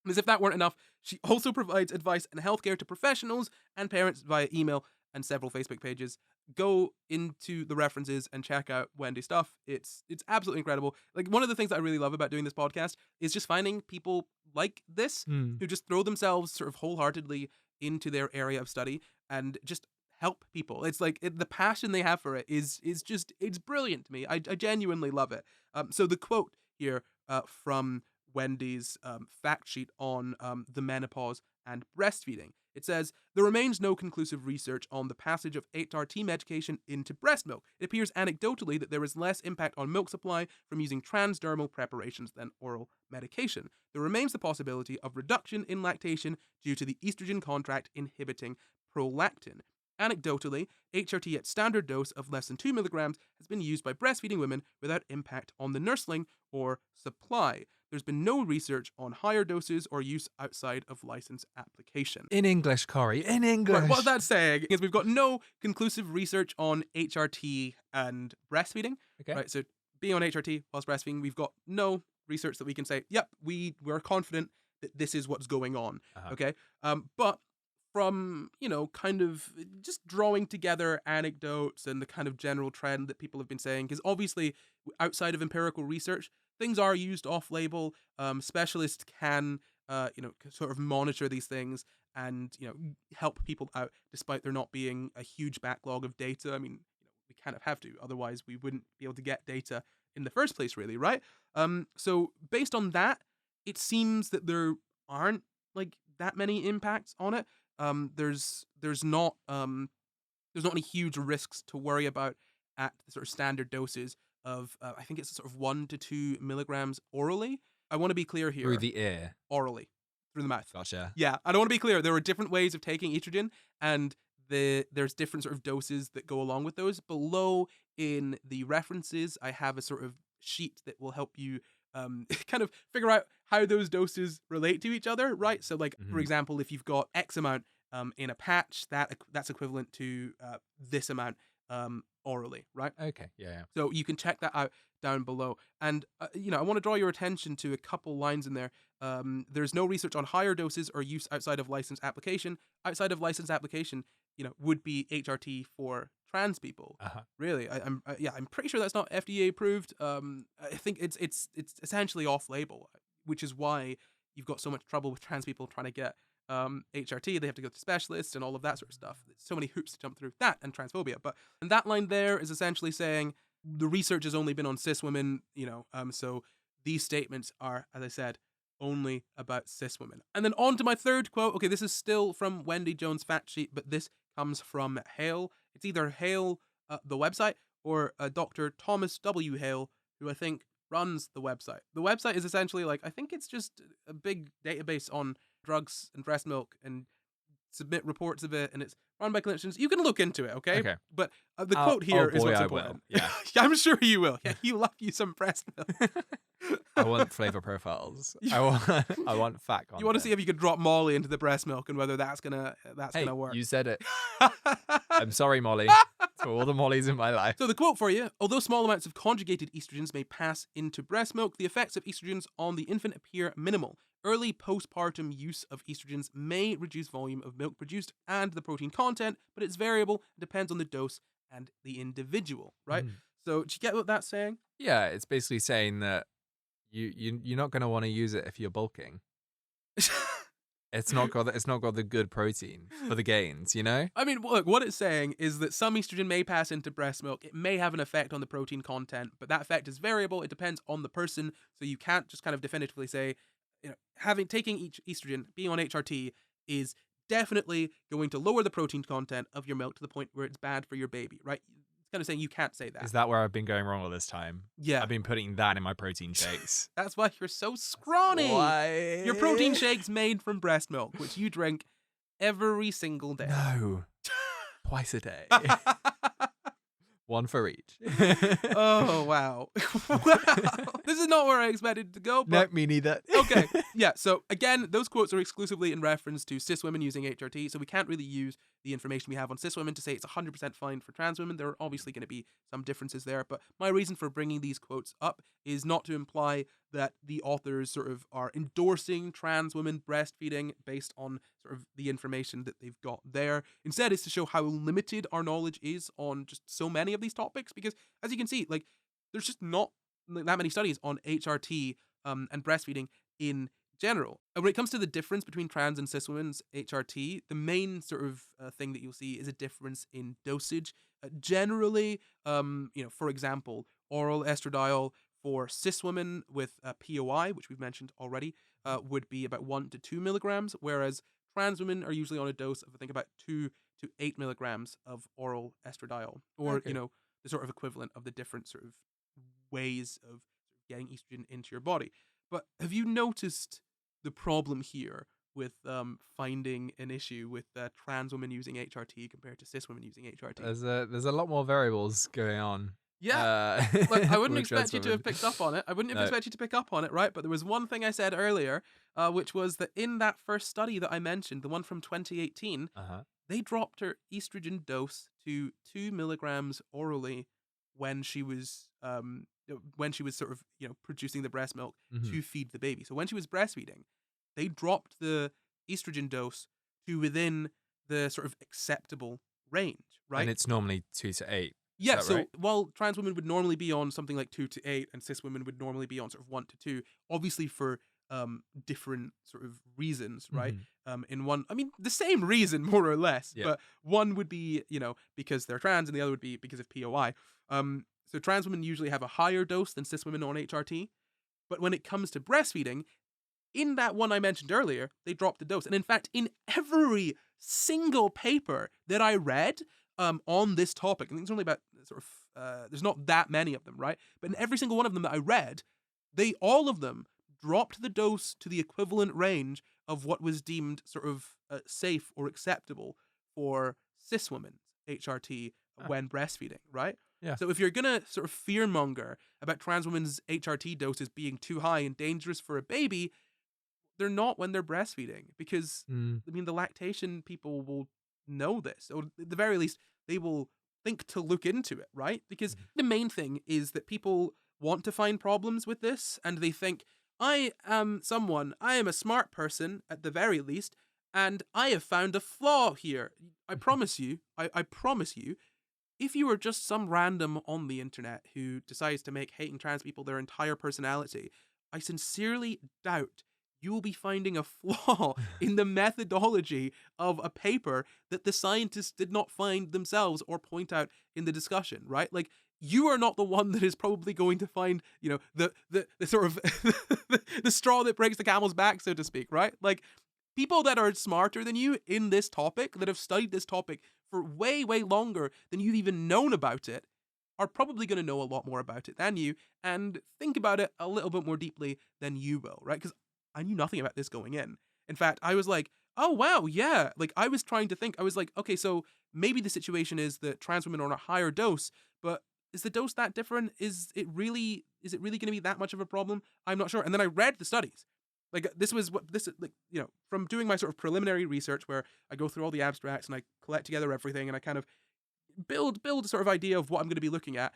And as if that weren't enough, she also provides advice and healthcare to professionals and parents via email and several Facebook pages. Go into the references and check out Wendy's stuff. It's absolutely incredible. Like, one of the things that I really love about doing this podcast is just finding people like this who just throw themselves sort of wholeheartedly into their area of study and just help people. It's like the passion they have for it is just, it's brilliant to me. I genuinely love it. So the quote here from Wendy's fact sheet on the menopause and breastfeeding. It says, there remains no conclusive research on the passage of HRT medication into breast milk. It appears anecdotally that there is less impact on milk supply from using transdermal preparations than oral medication. There remains the possibility of reduction in lactation due to the estrogen contract inhibiting prolactin. Anecdotally, HRT at standard dose of less than 2 milligrams has been used by breastfeeding women without impact on the nursling or supply. There's been no research on higher doses or use outside of license application. In English, Corey. In English. Right, what that's saying is we've got no conclusive research on HRT and breastfeeding. Okay. Right, so being on HRT whilst breastfeeding, we've got no research that we can say, yep, we're confident that this is what's going on. Okay, but from, kind of just drawing together anecdotes and the kind of general trend that people have been saying, because obviously outside of empirical research, things are used off-label. Specialists can, sort of monitor these things and, help people out despite there not being a huge backlog of data. I mean, we kind of have to, otherwise we wouldn't be able to get data in the first place, really, right? So based on that, it seems that there aren't like that many impacts on it. There's not any huge risks to worry about at the sort of standard doses of I think it's sort of 1 to 2 milligrams orally. I want to be clear here. Through the ear. Orally, through the mouth. Gotcha. Yeah, I don't want to be clear. There are different ways of taking estrogen, and there's different sort of doses that go along with those. Below in the references, I have a sort of sheet that will help you kind of figure out how those doses relate to each other, right? So, like, for example, if you've got X amount in a patch, that's equivalent to this amount orally, right? Okay, yeah. So you can check that out down below. And, I want to draw your attention to a couple lines in there. There's no research on higher doses or use outside of licensed application. Outside of licensed application, would be HRT for trans people. Really, I'm pretty sure that's not FDA approved. I think it's essentially off label, which is why you've got so much trouble with trans people trying to get HRT. They have to go to specialists and all of that sort of stuff. There's so many hoops to jump through, that and transphobia. And that line there is essentially saying the research has only been on cis women. So these statements are, as I said, only about cis women. And then on to my third quote. Okay, this is still from Wendy Jones' fact sheet, but this comes from Hale. It's either Hale, the website, or Dr. Thomas W. Hale, who I think runs the website. The website is essentially I think it's just a big database on drugs and breast milk and submit reports of it, and it's run by clinicians. You can look into it, okay? But the quote here is what's I important. will. Yeah. I'm sure you will. Yeah, you love you some breast milk. I want flavor profiles. I want fat content. You want to see if you could drop Molly into the breast milk and whether that's gonna work. You said it. I'm sorry, Molly, to all the Mollys in my life. So the quote for you: although small amounts of conjugated estrogens may pass into breast milk, the effects of estrogens on the infant appear minimal. Early postpartum use of estrogens may reduce volume of milk produced and the protein content, but it's variable and depends on the dose and the individual, right? So do you get what that's saying? Yeah, it's basically saying that You're not going to want to use it if you're bulking. It's not got the good protein for the gains, you know? I mean, look, what it's saying is that some estrogen may pass into breast milk. It may have an effect on the protein content, but that effect is variable. It depends on the person. So you can't just kind of definitively say, taking each estrogen, being on HRT, is definitely going to lower the protein content of your milk to the point where it's bad for your baby, right? It's kind of saying you can't say that. Is that where I've been going wrong all this time? Yeah. I've been putting that in my protein shakes. That's why you're so scrawny. Why? Your protein shake's made from breast milk, which you drink every single day. No. Twice a day. One for each. Oh, wow. Wow. This is not where I expected to go. But... No, me neither. Okay. Yeah. So again, those quotes are exclusively in reference to cis women using HRT. So we can't really use the information we have on cis women to say it's 100% fine for trans women. There are obviously going to be some differences there. But my reason for bringing these quotes up is not to imply that the authors sort of are endorsing trans women breastfeeding based on sort of the information that they've got there. Instead, it's to show how limited our knowledge is on just so many of these topics. Because as you can see, like, there's just not that many studies on HRT and breastfeeding in general. And when it comes to the difference between trans and cis women's HRT, the main sort of thing that you'll see is a difference in dosage. Generally, for example, oral estradiol for cis women with POI, which we've mentioned already, would be about 1 to 2 milligrams, whereas trans women are usually on a dose of, I think, about 2 to 8 milligrams of oral estradiol, or, Okay. the sort of equivalent of the different sort of ways of getting estrogen into your body. But have you noticed the problem here with finding an issue with trans women using HRT compared to cis women using HRT? There's a lot more variables going on. Yeah. Look, I wouldn't with expect you to have women. picked up on it. I wouldn't No. expect you to pick up on it, right? But there was one thing I said earlier, which was that in that first study that I mentioned, the one from 2018, Uh-huh. they dropped her estrogen dose to 2 milligrams orally when she was sort of producing the breast milk Mhm. to feed the baby. So when she was breastfeeding, they dropped the estrogen dose to within the sort of acceptable range, right? And it's normally 2 to 8. Yeah, that so right? while trans women would normally be on something like 2 to 8 and cis women would normally be on sort of 1 to 2, obviously for different sort of reasons, right? In one, I mean, the same reason more or less, Yeah. but one would be, because they're trans and the other would be because of POI. So trans women usually have a higher dose than cis women on HRT, but when it comes to breastfeeding, in that one I mentioned earlier, they dropped the dose. And in fact, in every single paper that I read on this topic, I think there's only about there's not that many of them, right? But in every single one of them that I read, all of them dropped the dose to the equivalent range of what was deemed sort of safe or acceptable for cis women's HRT when breastfeeding, right? Yeah. So if you're going to sort of fearmonger about trans women's HRT doses being too high and dangerous for a baby, they're not when they're breastfeeding, because I mean, the lactation people will know this, or at the very least they will think to look into it, right? Because the main thing is that people want to find problems with this, and they think, I am a smart person at the very least, and I have found a flaw here. I promise you, I promise you, if you are just some random on the internet who decides to make hating trans people their entire personality, I sincerely doubt you will be finding a flaw in the methodology of a paper that the scientists did not find themselves or point out in the discussion, right? Like, you are not the one that is probably going to find, the sort of the straw that breaks the camel's back, so to speak, right? Like, people that are smarter than you in this topic, that have studied this topic for way, way longer than you've even known about it, are probably going to know a lot more about it than you and think about it a little bit more deeply than you will, right? Because I knew nothing about this going in. In fact, I was like, oh, wow, yeah. Like, I was trying to think. I was like, okay, so maybe the situation is that trans women are on a higher dose, but is the dose that different? Is it really going to be that much of a problem? I'm not sure. And then I read the studies. Like, from doing my sort of preliminary research where I go through all the abstracts and I collect together everything and I kind of build a sort of idea of what I'm going to be looking at,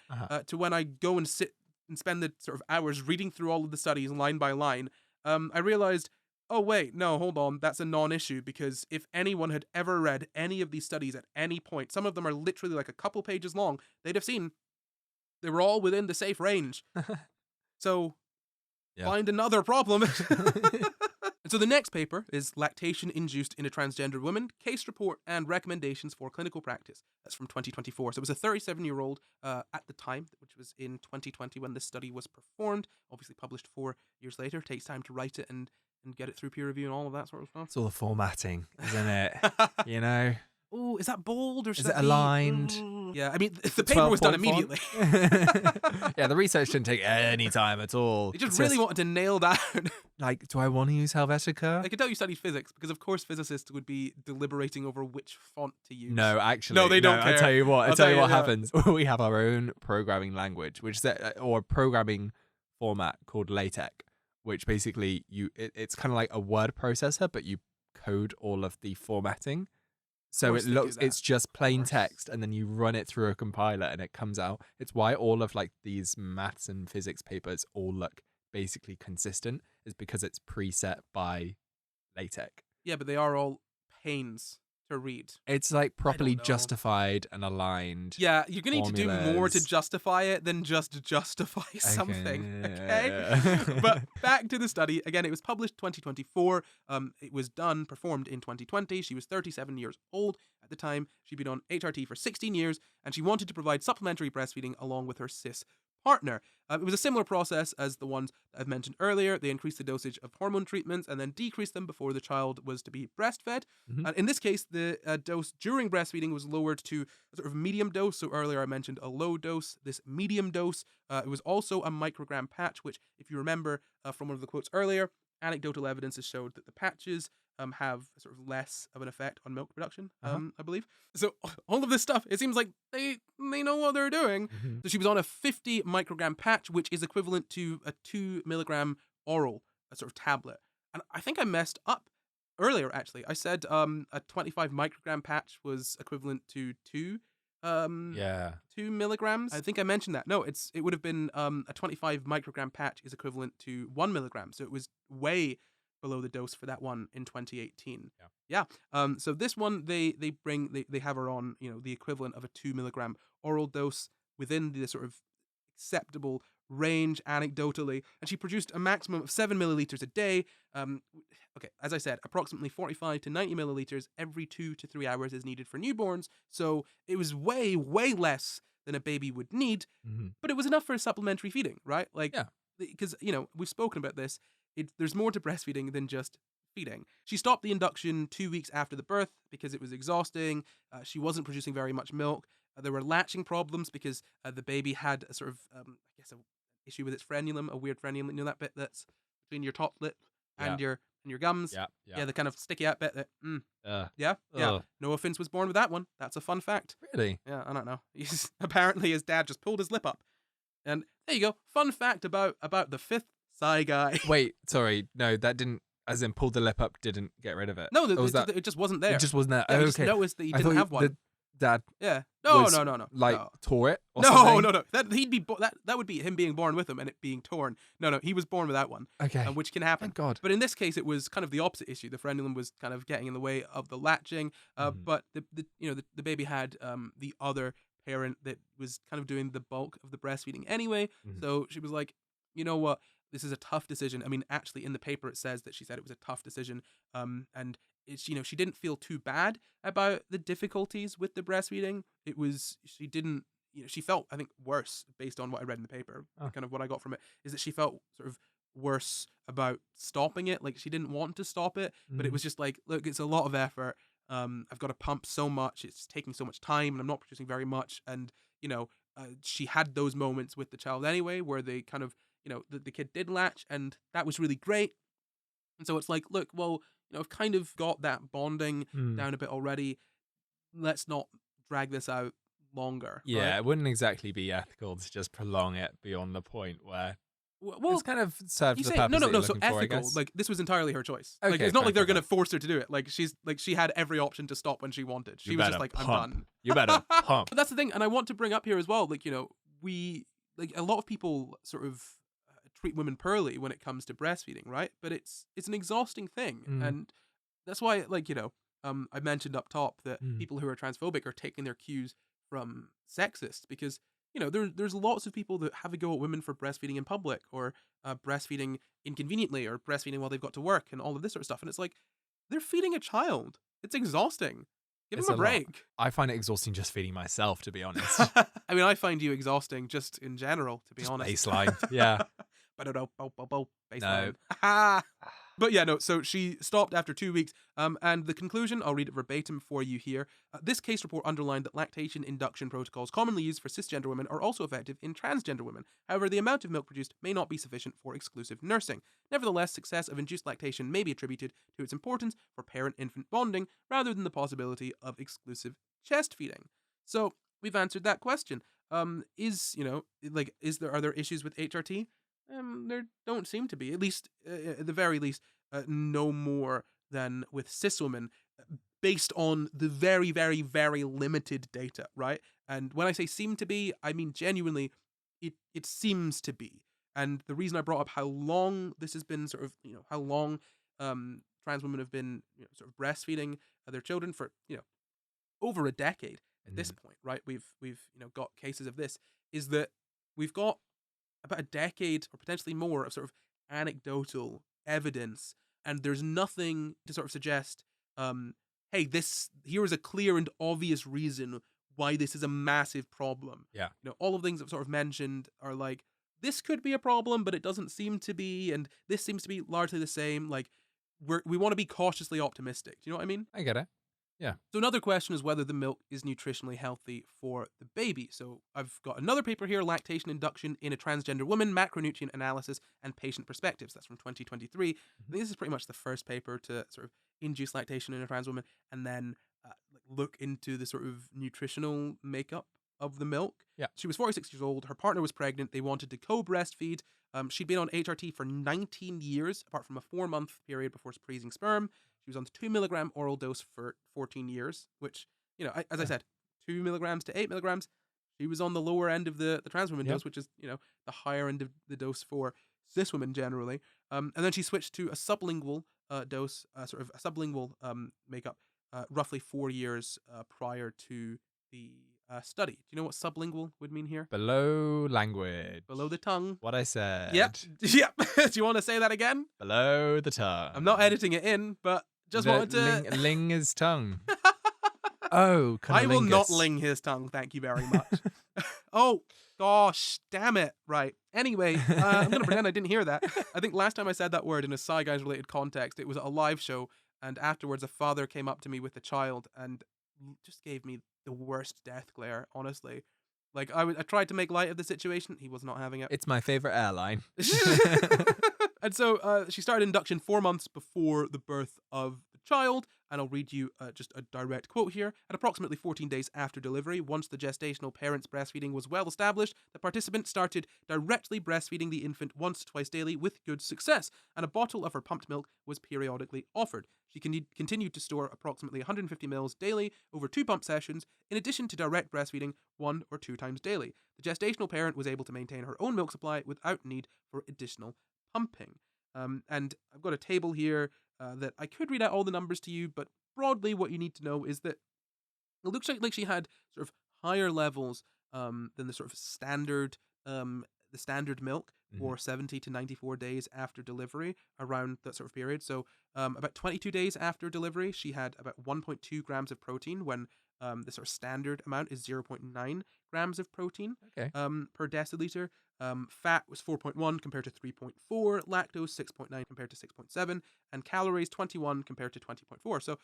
to when I go and sit and spend the sort of hours reading through all of the studies line by line, I realized, oh wait, no, hold on, that's a non-issue, because if anyone had ever read any of these studies at any point, some of them are literally like a couple pages long, they'd have seen they were all within the safe range. So Yeah. find another problem. And so the next paper is Lactation Induced in a Transgender Woman, Case Report and Recommendations for Clinical Practice. That's from 2024. So it was a 37-year-old at the time, which was in 2020 when this study was performed, obviously published 4 years later. It takes time to write it and get it through peer review and all of that sort of stuff. It's all the formatting, isn't it? You know? Oh, is that bold or Is it aligned? Yeah, I mean, the paper was done 12-point immediately. font? Yeah, the research didn't take any time at all. They just It's really wanted to nail down. like, do I want to use Helvetica? I can tell you studied physics because, of course, physicists would be deliberating over which font to use. No, actually, No, they don't care. I tell you what. I'll tell you, yeah. Happens. We have our own programming language, or programming format called LaTeX, which basically it's kind of like a word processor, but you code all of the formatting. So course it they do looks, that. it's just plain course. text, and then you run it through a compiler, and it comes out. It's why all of like these maths and physics papers all look basically consistent, is because it's preset by LaTeX. Yeah, but they are all pains to read. It's like properly know. justified and aligned. Yeah, you're going to need to do more to Formulas. justify it than just justify something, okay? Yeah. But back to the study. Again, it was published 2024. It was performed in 2020. She was 37 years old at the time. She'd been on HRT for 16 years, and she wanted to provide supplementary breastfeeding along with her cis partner. It was a similar process as the ones that I've mentioned earlier. They increased the dosage of hormone treatments and then decreased them before the child was to be breastfed. Mhm. In this case, the dose during breastfeeding was lowered to a sort of medium dose. So earlier I mentioned a low dose. This medium dose, it was also a microgram patch, which, if you remember from one of the quotes earlier, anecdotal evidence has showed that the patches have sort of less of an effect on milk production, I believe. So all of this stuff, it seems like they know what they're doing. Mhm. So she was on a 50 microgram patch, which is equivalent to a 2 milligram oral, a sort of tablet. And I think I messed up earlier, actually. I said a 25 microgram patch was equivalent to 2 milligrams. I think I mentioned that. No, it would have been a 25 microgram patch is equivalent to 1 milligram. So it was way below the dose for that one in 2018. Yeah. So this one they have her on, the equivalent of a 2 milligram oral dose within the sort of acceptable range anecdotally, and she produced a maximum of 7 milliliters a day. Okay, as I said, approximately 45 to 90 milliliters every 2 to 3 hours is needed for newborns. So it was way, way less than a baby would need, but it was enough for supplementary feeding, right? Like, Yeah. Because, we've spoken about this. There's more to breastfeeding than just feeding. She stopped the induction 2 weeks after the birth because it was exhausting. She wasn't producing very much milk. There were latching problems because the baby had a sort of, an issue with its frenulum, a weird frenulum. You know that bit that's between your top lip and your gums? Yeah. The kind of sticky out bit that, yeah. Ugh. Noah Fintz was born with that one. That's a fun fact. Really? Yeah, I don't know. Apparently his dad just pulled his lip up. And there you go. Fun fact about the fifth SCI guy. Wait, sorry. No, that didn't, as in pulled the lip up, didn't get rid of it. No, Or was that, it just wasn't there. it just wasn't there. Yeah, Oh, we just okay. noticed that he I didn't thought have one. The dad Yeah. No. like no. tore it or No, something? no. He'd be that would be him being born with him and it being torn. No. He was born without one, Okay. which can happen. Thank God. But in this case, it was kind of the opposite issue. The frenulum was kind of getting in the way of the latching. But the baby had the other parent that was kind of doing the bulk of the breastfeeding anyway. So she was like, you know what? This is a tough decision. I mean, actually, in the paper it says that she said it was a tough decision. And it's, she didn't feel too bad about the difficulties with the breastfeeding. She didn't, she felt, I think, worse based on what I read in the paper. Kind of what I got from it is that she felt sort of worse about stopping it. Like, she didn't want to stop it, but it was just like, look, it's a lot of effort. I've got to pump so much. It's taking so much time and I'm not producing very much. And, she had those moments with the child anyway, where they kind of, the kid did latch and that was really great. And so it's like, look, well, I've kind of got that bonding down a bit already. Let's not drag this out longer. Yeah, right? it wouldn't exactly be ethical to just prolong it beyond the point where Well, it's kind of served you the say purpose no. that you're So looking for, I ethical, guess. like this was entirely her choice. Okay, Like it's not fine, like they're fine, gonna force her to do it. Like she had every option to stop when she wanted. She You was just better like, I'm pump. done. You better pump. But that's the thing, and I want to bring up here as well. Like we like a lot of people sort of treat women poorly when it comes to breastfeeding, right? But it's an exhausting thing, and that's why I mentioned up top that people who are transphobic are taking their cues from sexists because you know, there's lots of people that have a go at women for breastfeeding in public, or breastfeeding inconveniently, or breastfeeding while they've got to work, and all of this sort of stuff. And it's like, they're feeding a child. It's exhausting. Give It's them a a lot. break. I find it exhausting just feeding myself, to be honest. I mean, I find you exhausting just in general, to be Just honest. baseline. Yeah. Baseline. But yeah, no, so she stopped after 2 weeks. And the conclusion, I'll read it verbatim for you here. This case report underlined that lactation induction protocols commonly used for cisgender women are also effective in transgender women. However, the amount of milk produced may not be sufficient for exclusive nursing. Nevertheless, success of induced lactation may be attributed to its importance for parent-infant bonding rather than the possibility of exclusive chest feeding. So we've answered that question. Are there issues with HRT? There don't seem to be, at least, at the very least, no more than with cis women, based on the very, very, very limited data, right? And when I say seem to be, I mean genuinely, it seems to be. And the reason I brought up how long this has been sort of, how long trans women have been sort of breastfeeding their children for, over a decade at this point, right? We've got cases of this, is that we've got about a decade or potentially more of sort of anecdotal evidence, and there's nothing to sort of suggest, hey, here is a clear and obvious reason why this is a massive problem. Yeah. All of the things I've sort of mentioned are like, this could be a problem, but it doesn't seem to be, and this seems to be largely the same. Like, we want to be cautiously optimistic. Do you know what I mean? I get it. Yeah. So another question is whether the milk is nutritionally healthy for the baby. So I've got another paper here, Lactation Induction in a Transgender Woman, Macronutrient Analysis and Patient Perspectives. That's from 2023. I think this is pretty much the first paper to sort of induce lactation in a trans woman and then look into the sort of nutritional makeup of the milk. Yeah. She was 46 years old. Her partner was pregnant. They wanted to co-breastfeed. She'd been on HRT for 19 years, apart from a 4-month period before freezing sperm. She was on the 2 milligram oral dose for 14 years, which, as I said, 2 milligrams to 8 milligrams. She was on the lower end of the trans woman dose, which is, the higher end of the dose for cis women generally. And then she switched to a sublingual dose, sort of a sublingual makeup, roughly 4 years prior to the study. Do you know what sublingual would mean here? Below language. Below the tongue. What I said. Yep. Yep. Do you want to say that again? Below the tongue. I'm not editing it in, but just wanted to... Ling his tongue. Oh, I will not ling his tongue, thank you very much. Oh, gosh, damn it. Right. Anyway, I'm going to pretend I didn't hear that. I think last time I said that word in a SCI GUYS related context, it was at a live show, and afterwards a father came up to me with a child and just gave me the worst death glare, honestly. Like, I tried to make light of the situation. He was not having it. It's my favorite airline. And so she started induction 4 months before the birth of the child. And I'll read you just a direct quote here. At approximately 14 days after delivery, once the gestational parent's breastfeeding was well established, the participant started directly breastfeeding the infant once, twice daily with good success, and a bottle of her pumped milk was periodically offered. She continued to store approximately 150 ml daily over 2 pump sessions, in addition to direct breastfeeding 1 or 2 times daily. The gestational parent was able to maintain her own milk supply without need for additional pumping. And I've got a table here that I could read out all the numbers to you, but broadly what you need to know is that it looks like she had sort of higher levels than the sort of standard milk for 70 to 94 days after delivery, around that sort of period. So about 22 days after delivery, she had about 1.2 grams of protein, when the sort of standard amount is 0.9 grams of protein per deciliter. Fat was 4.1 compared to 3.4, lactose 6.9 compared to 6.7, and calories 21 compared to 20.4. So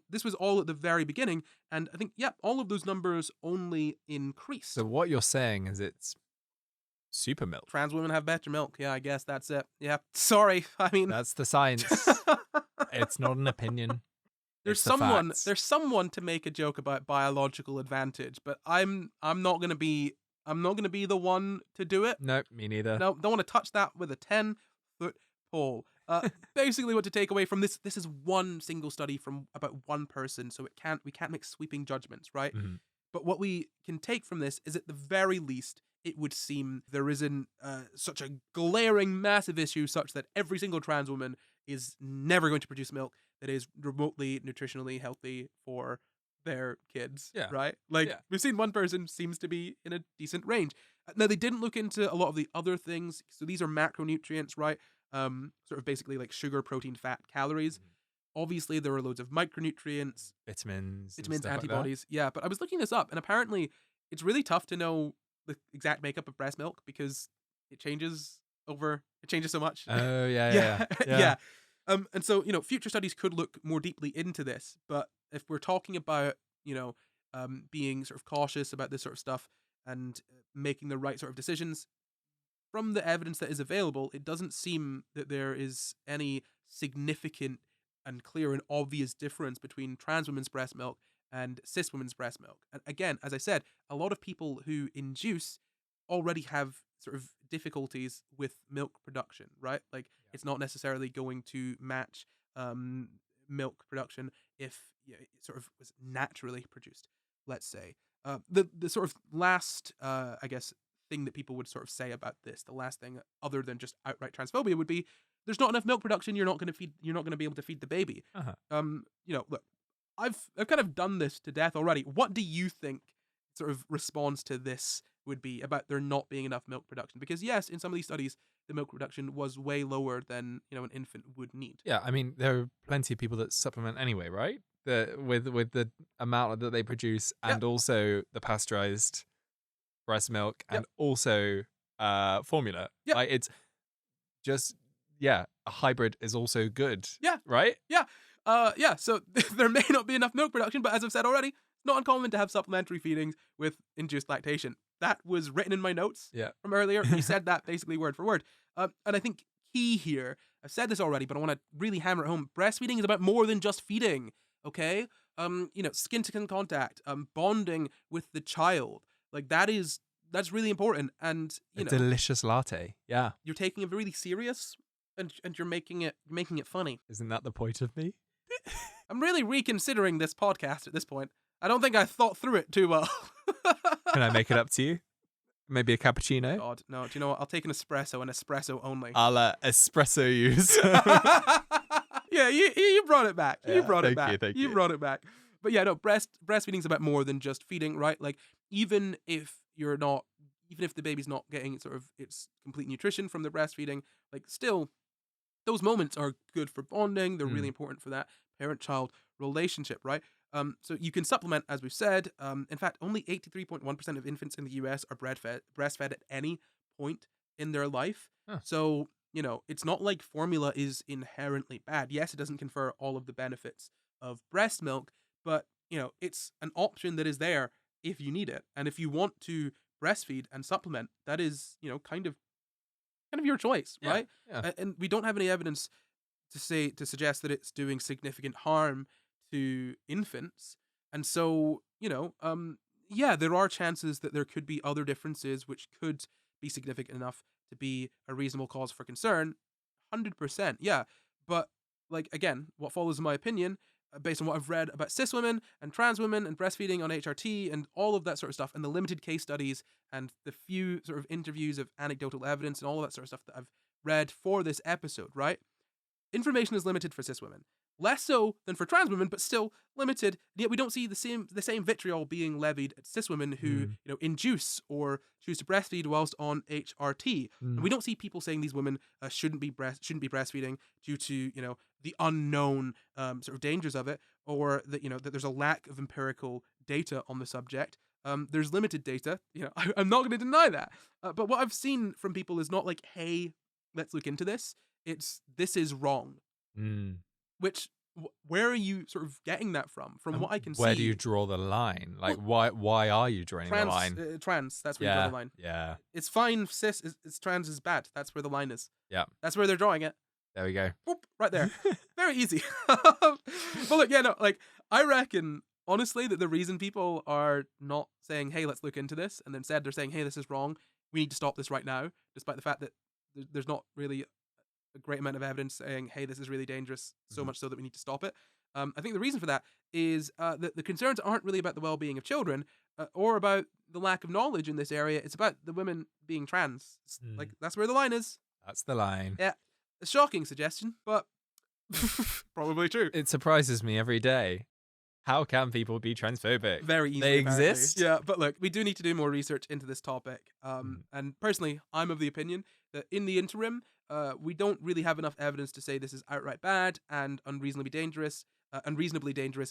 this was all at the very beginning, and I think, all of those numbers only increased. So what you're saying is it's super milk. Trans women have better milk. Yeah, I guess that's it. Yeah, sorry. I mean, that's the science. It's not an opinion. There's someone to make a joke about biological advantage, but I'm not gonna be the one to do it. Nope, me neither. No, don't want to touch that with a 10-foot pole. Basically, what to take away from this is one single study from about one person, so we can't make sweeping judgments, right? Mm-hmm. But what we can take from this is, at the very least, it would seem there isn't such a glaring, massive issue such that every single trans woman is never going to produce milk that is remotely nutritionally healthy for their kids, Yeah. right? Like, Yeah. we've seen one person seems to be in a decent range. Now, they didn't look into a lot of the other things. So these are macronutrients, right? Sort of basically like sugar, protein, fat, calories. Obviously, there are loads of micronutrients, Vitamins, and vitamins, stuff like that. antibodies. Yeah, but I was looking this up, and apparently it's really tough to know the exact makeup of breast milk because it changes so much. Oh, yeah, yeah, yeah. yeah. And so, future studies could look more deeply into this, but if we're talking about, being sort of cautious about this sort of stuff and making the right sort of decisions, from the evidence that is available, it doesn't seem that there is any significant and clear and obvious difference between trans women's breast milk and cis women's breast milk. And again, as I said, a lot of people who induce already have sort of difficulties with milk production, right? Like, it's not necessarily going to match milk production if it sort of was naturally produced, let's say. The sort of last, I guess, thing that people would sort of say about this, the last thing other than just outright transphobia, would be there's not enough milk production. You're not going to be able to feed the baby. Uh-huh. Look, I've kind of done this to death already. What do you think sort of response to this would be about there not being enough milk production? Because yes, in some of these studies, the milk production was way lower than an infant would need. Yeah, I mean, there are plenty of people that supplement anyway, right? With the amount that they produce, and also the pasteurized breast milk, and also formula. Yep. Like, it's just, a hybrid is also good. Yeah. Right? Yeah. So there may not be enough milk production, but as I've said already, it's not uncommon to have supplementary feedings with induced lactation. That was written in my notes from earlier. We said that basically word for word. And I think key here, I've said this already, but I want to really hammer it home. Breastfeeding is about more than just feeding, okay? Skin to skin contact, bonding with the child. Like, that's really important. And, a delicious latte. Yeah. You're taking it really serious and you're making it funny. Isn't that the point of me? I'm really reconsidering this podcast at this point. I don't think I thought through it too well. Can I make it up to you? Maybe a cappuccino? God, no. Do you know what? I'll take an espresso and espresso only. I'll espresso use. Yeah, you brought it back. You brought it back. Thank you you. brought it back. But yeah, no, breastfeeding is about more than just feeding, right? Like, even if the baby's not getting sort of its complete nutrition from the breastfeeding, like, still, those moments are good for bonding. They're really important for that parent-child relationship, right? So you can supplement, as we've said. In fact, only 83.1% of infants in the US are breastfed at any point in their life. Huh. So, it's not like formula is inherently bad. Yes, it doesn't confer all of the benefits of breast milk, but, it's an option that is there if you need it. And if you want to breastfeed and supplement, that is, kind of your choice, right? Yeah. And we don't have any evidence to suggest that it's doing significant harm to infants. And so, there are chances that there could be other differences which could be significant enough to be a reasonable cause for concern. 100%, yeah. But, like, again, what follows, in my opinion, based on what I've read about cis women and trans women and breastfeeding on HRT and all of that sort of stuff, and the limited case studies and the few sort of interviews of anecdotal evidence and all of that sort of stuff that I've read for this episode, right? Information is limited for cis women. Less so than for trans women, but still limited. Yet we don't see the same vitriol being levied at cis women who induce or choose to breastfeed whilst on HRT. And we don't see people saying these women shouldn't be breastfeeding due to the unknown sort of dangers of it, or that that there's a lack of empirical data on the subject. There's limited data. I'm not going to deny that. But what I've seen from people is not like, hey, let's look into this. It's, this is wrong. Which, where are you sort of getting that from? From what I can see. Where do you draw the line? Like, why are you drawing the line? Trans, that's where you draw the line. Yeah. It's fine if cis, it's trans is bad. That's where the line is. Yeah. That's where they're drawing it. There we go. Boop, right there. Very easy. But look, I reckon, honestly, that the reason people are not saying, hey, let's look into this, and instead they're saying, hey, this is wrong, we need to stop this right now, despite the fact that there's not really a great amount of evidence saying, hey, this is really dangerous, so much so that we need to stop it. I think the reason for that is that the concerns aren't really about the well-being of children or about the lack of knowledge in this area. It's about the women being trans. Like, that's where the line is. That's the line. Yeah. A shocking suggestion, but probably true. It surprises me every day How can people be transphobic? Very easily. They apparently. exist. Yeah, but look, we do need to do more research into this topic. And personally, I'm of the opinion that in the interim, we don't really have enough evidence to say this is outright bad and unreasonably dangerous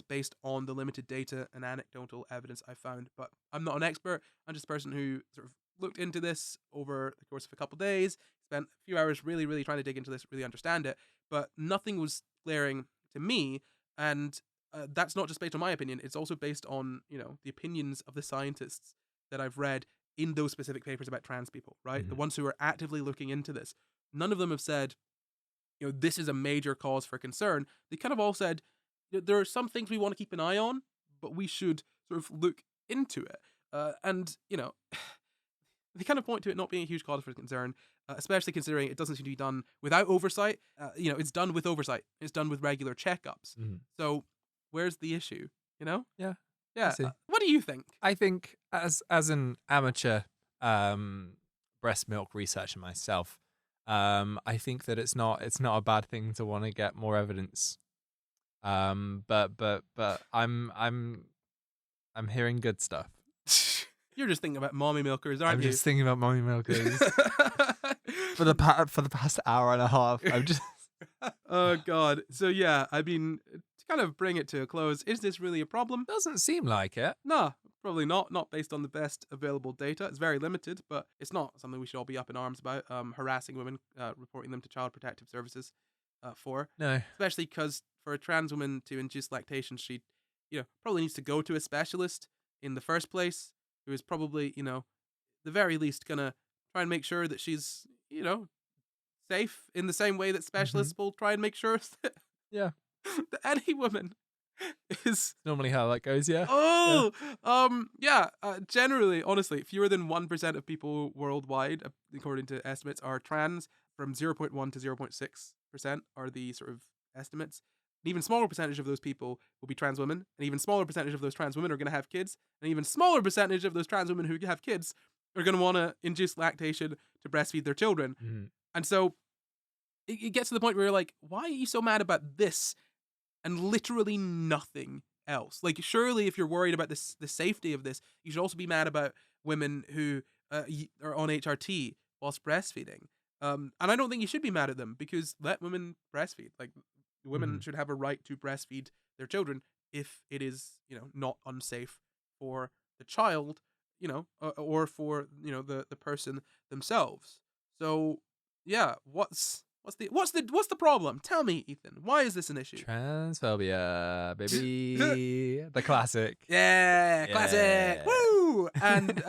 based on the limited data and anecdotal evidence I found. But I'm not an expert. I'm just a person who sort of looked into this over the course of a couple of days, spent a few hours really, really trying to dig into this, really understand it. But nothing was glaring to me, and that's not just based on my opinion. It's also based on, the opinions of the scientists that I've read in those specific papers about trans people, right? Mhm. The ones who are actively looking into this. None of them have said, this is a major cause for concern. They kind of all said, there are some things we want to keep an eye on, but we should sort of look into it. And they kind of point to it not being a huge cause for concern, especially considering it doesn't seem to be done without oversight. It's done with oversight. It's done with regular checkups. Mhm. So where's the issue? Yeah. Yeah. see. What do you think? I think as an amateur breast milk researcher myself, I think that it's not a bad thing to want to get more evidence. But I'm hearing good stuff. You're just thinking about mommy milkers, aren't I'm you? just thinking about mommy milkers for the past hour and a half. I'm just Oh God. So yeah, I mean, to kind of bring it to a close, is this really a problem? doesn't seem like it. No, probably not. Not based on the best available data. It's very limited, but it's not something we should all be up in arms about. Harassing women, reporting them to Child Protective Services, for. No. Especially because for a trans woman to induce lactation, she, probably needs to go to a specialist in the first place, who is probably, the very least gonna try and make sure that she's, safe in the same way that specialists will try and make sure that, Yeah. that any woman is Normally how that goes, yeah. generally, honestly, fewer than 1% of people worldwide, according to estimates, are trans. From 0.1 to 0.6% are the sort of estimates. An even smaller percentage of those people will be trans women. An even smaller percentage of those trans women are going to have kids. An even smaller percentage of those trans women who have kids are going to want to induce lactation to breastfeed their children. Mhm. And so it gets to the point where you're like, why are you so mad about this and literally nothing else? Like, surely if you're worried about the safety of this, you should also be mad about women who are on HRT whilst breastfeeding. And I don't think you should be mad at them, because let women breastfeed. Like, women should have a right to breastfeed their children if it is, not unsafe for the child, or for, the person themselves. So yeah, what's the problem? Tell me, Ethan. Why is this an issue? Transphobia, baby. The classic. Yeah, classic. Yeah. Woo! And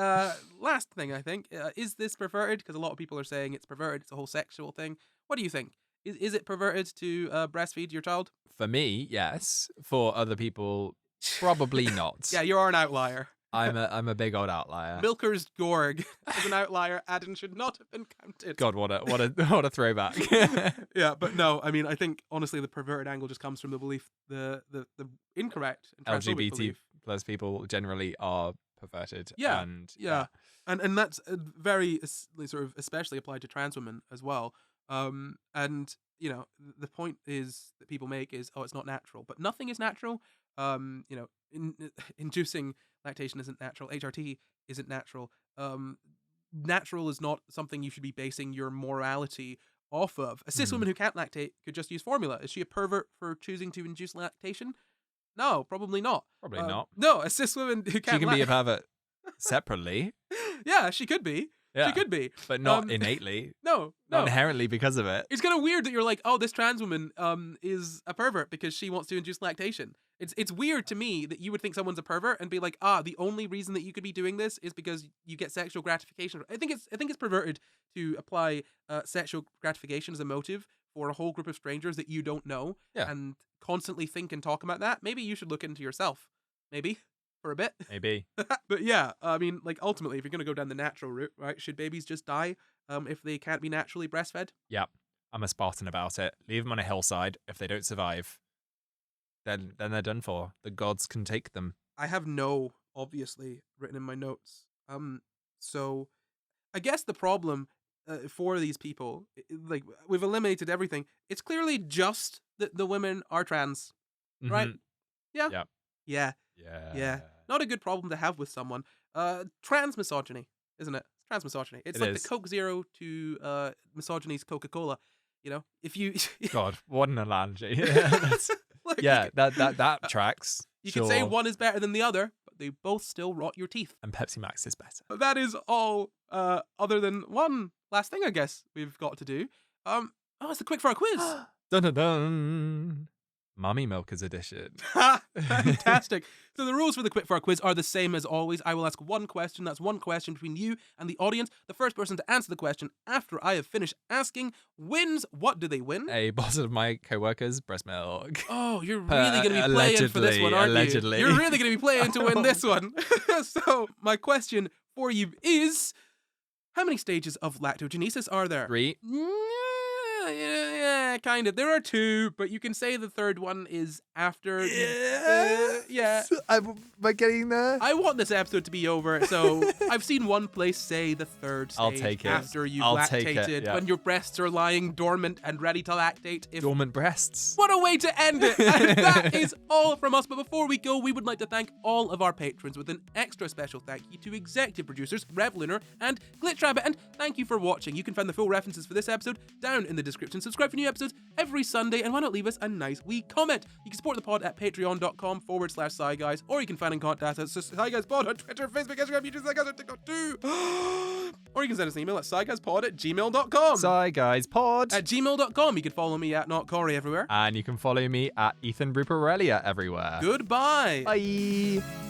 last thing, I think, is this perverted? Because a lot of people are saying it's perverted. It's a whole sexual thing. What do you think? Is it perverted to breastfeed your child? For me, yes. For other people, probably not. Yeah, you are an outlier. I'm a big old outlier. Milker's Gorg is an outlier and should not have been counted. God, what a throwback. Yeah, but no, I mean, I think honestly the perverted angle just comes from the belief, the incorrect and transphobic LGBT belief. plus people generally are perverted. Yeah, And yeah. And that's very sort of especially applied to trans women as well. And the point is that people make is, it's not natural, but nothing is natural. Inducing lactation isn't natural. HRT isn't natural. Natural is not something you should be basing your morality off of. A cis woman who can't lactate could just use formula. Is she a pervert for choosing to induce lactation? No, probably not. Probably not. No, a cis woman who can't. She can be a pervert separately. Yeah, she could be. Yeah. She could be, But not innately. No, Not inherently because of it. It's kind of weird that you're like, this trans woman is a pervert because she wants to induce lactation. It's weird to me that you would think someone's a pervert and be like, the only reason that you could be doing this is because you get sexual gratification. I think it's perverted to apply sexual gratification as a motive for a whole group of strangers that you don't know, and constantly think and talk about that. Maybe you should look into yourself. Maybe. For a bit. Maybe. But yeah, I mean, like, ultimately, if you're going to go down the natural route, right, should babies just die if they can't be naturally breastfed? Yep. I'm a Spartan about it. Leave them on a hillside. If they don't survive, then they're done for. The gods can take them. I have no, obviously, written in my notes. So I guess the problem for these people, like, we've eliminated everything. It's clearly just that the women are trans, right? Yeah. Yep. Yeah. Not a good problem to have with someone. Trans misogyny, isn't it? Trans misogyny. It's It like is. the Coke Zero to misogyny's Coca-Cola. You know, if you God, what an analogy. That's- like, yeah, that tracks. you sure. could say one is better than the other, but they both still rot your teeth. And Pepsi Max is better. But that is all. Other than one last thing, I guess we've got to do. It's the quick fire quiz. Dun dun dun. Mummy Milkers edition. Fantastic. So the rules for the quickfire quiz are the same as always. I will ask one question. That's one question between you and the audience. The first person to answer the question after I have finished asking wins. What do they win? A bottle of my co-worker's breast milk. Oh, you're really going to be playing for this one, aren't allegedly. you? You're really going to be playing to win this one. So my question for you is, how many stages of lactogenesis are there? 3. Yeah, kind of. There are 2, but you can say the third one is after. Yeah. Am I getting there? I want this episode to be over, so I've seen one place say the third stage I'll take it. after you've I'll lactated, take it, yeah. when your breasts are lying dormant and ready to lactate. Dormant breasts. What a way to end it! And that is all from us. But before we go, we would like to thank all of our patrons with an extra special thank you to executive producers Rev Lunar and Glitch Rabbit. And thank you for watching. You can find the full references for this episode down in the description. Subscribe for new episodes every Sunday, and why not leave us a nice wee comment? You can support the pod at patreon.com/SCI Guys, or you can find and contact us at SCI Guys Pod on Twitter, Facebook, Instagram, YouTube, SCI Guys on TikTok too. Or you can send us an email at sciguyspod@gmail.com. Sorry guys, pod. At gmail.com. You can follow me at NotCorey everywhere. And you can follow me at Ethan Bruparelia everywhere. Goodbye. Bye.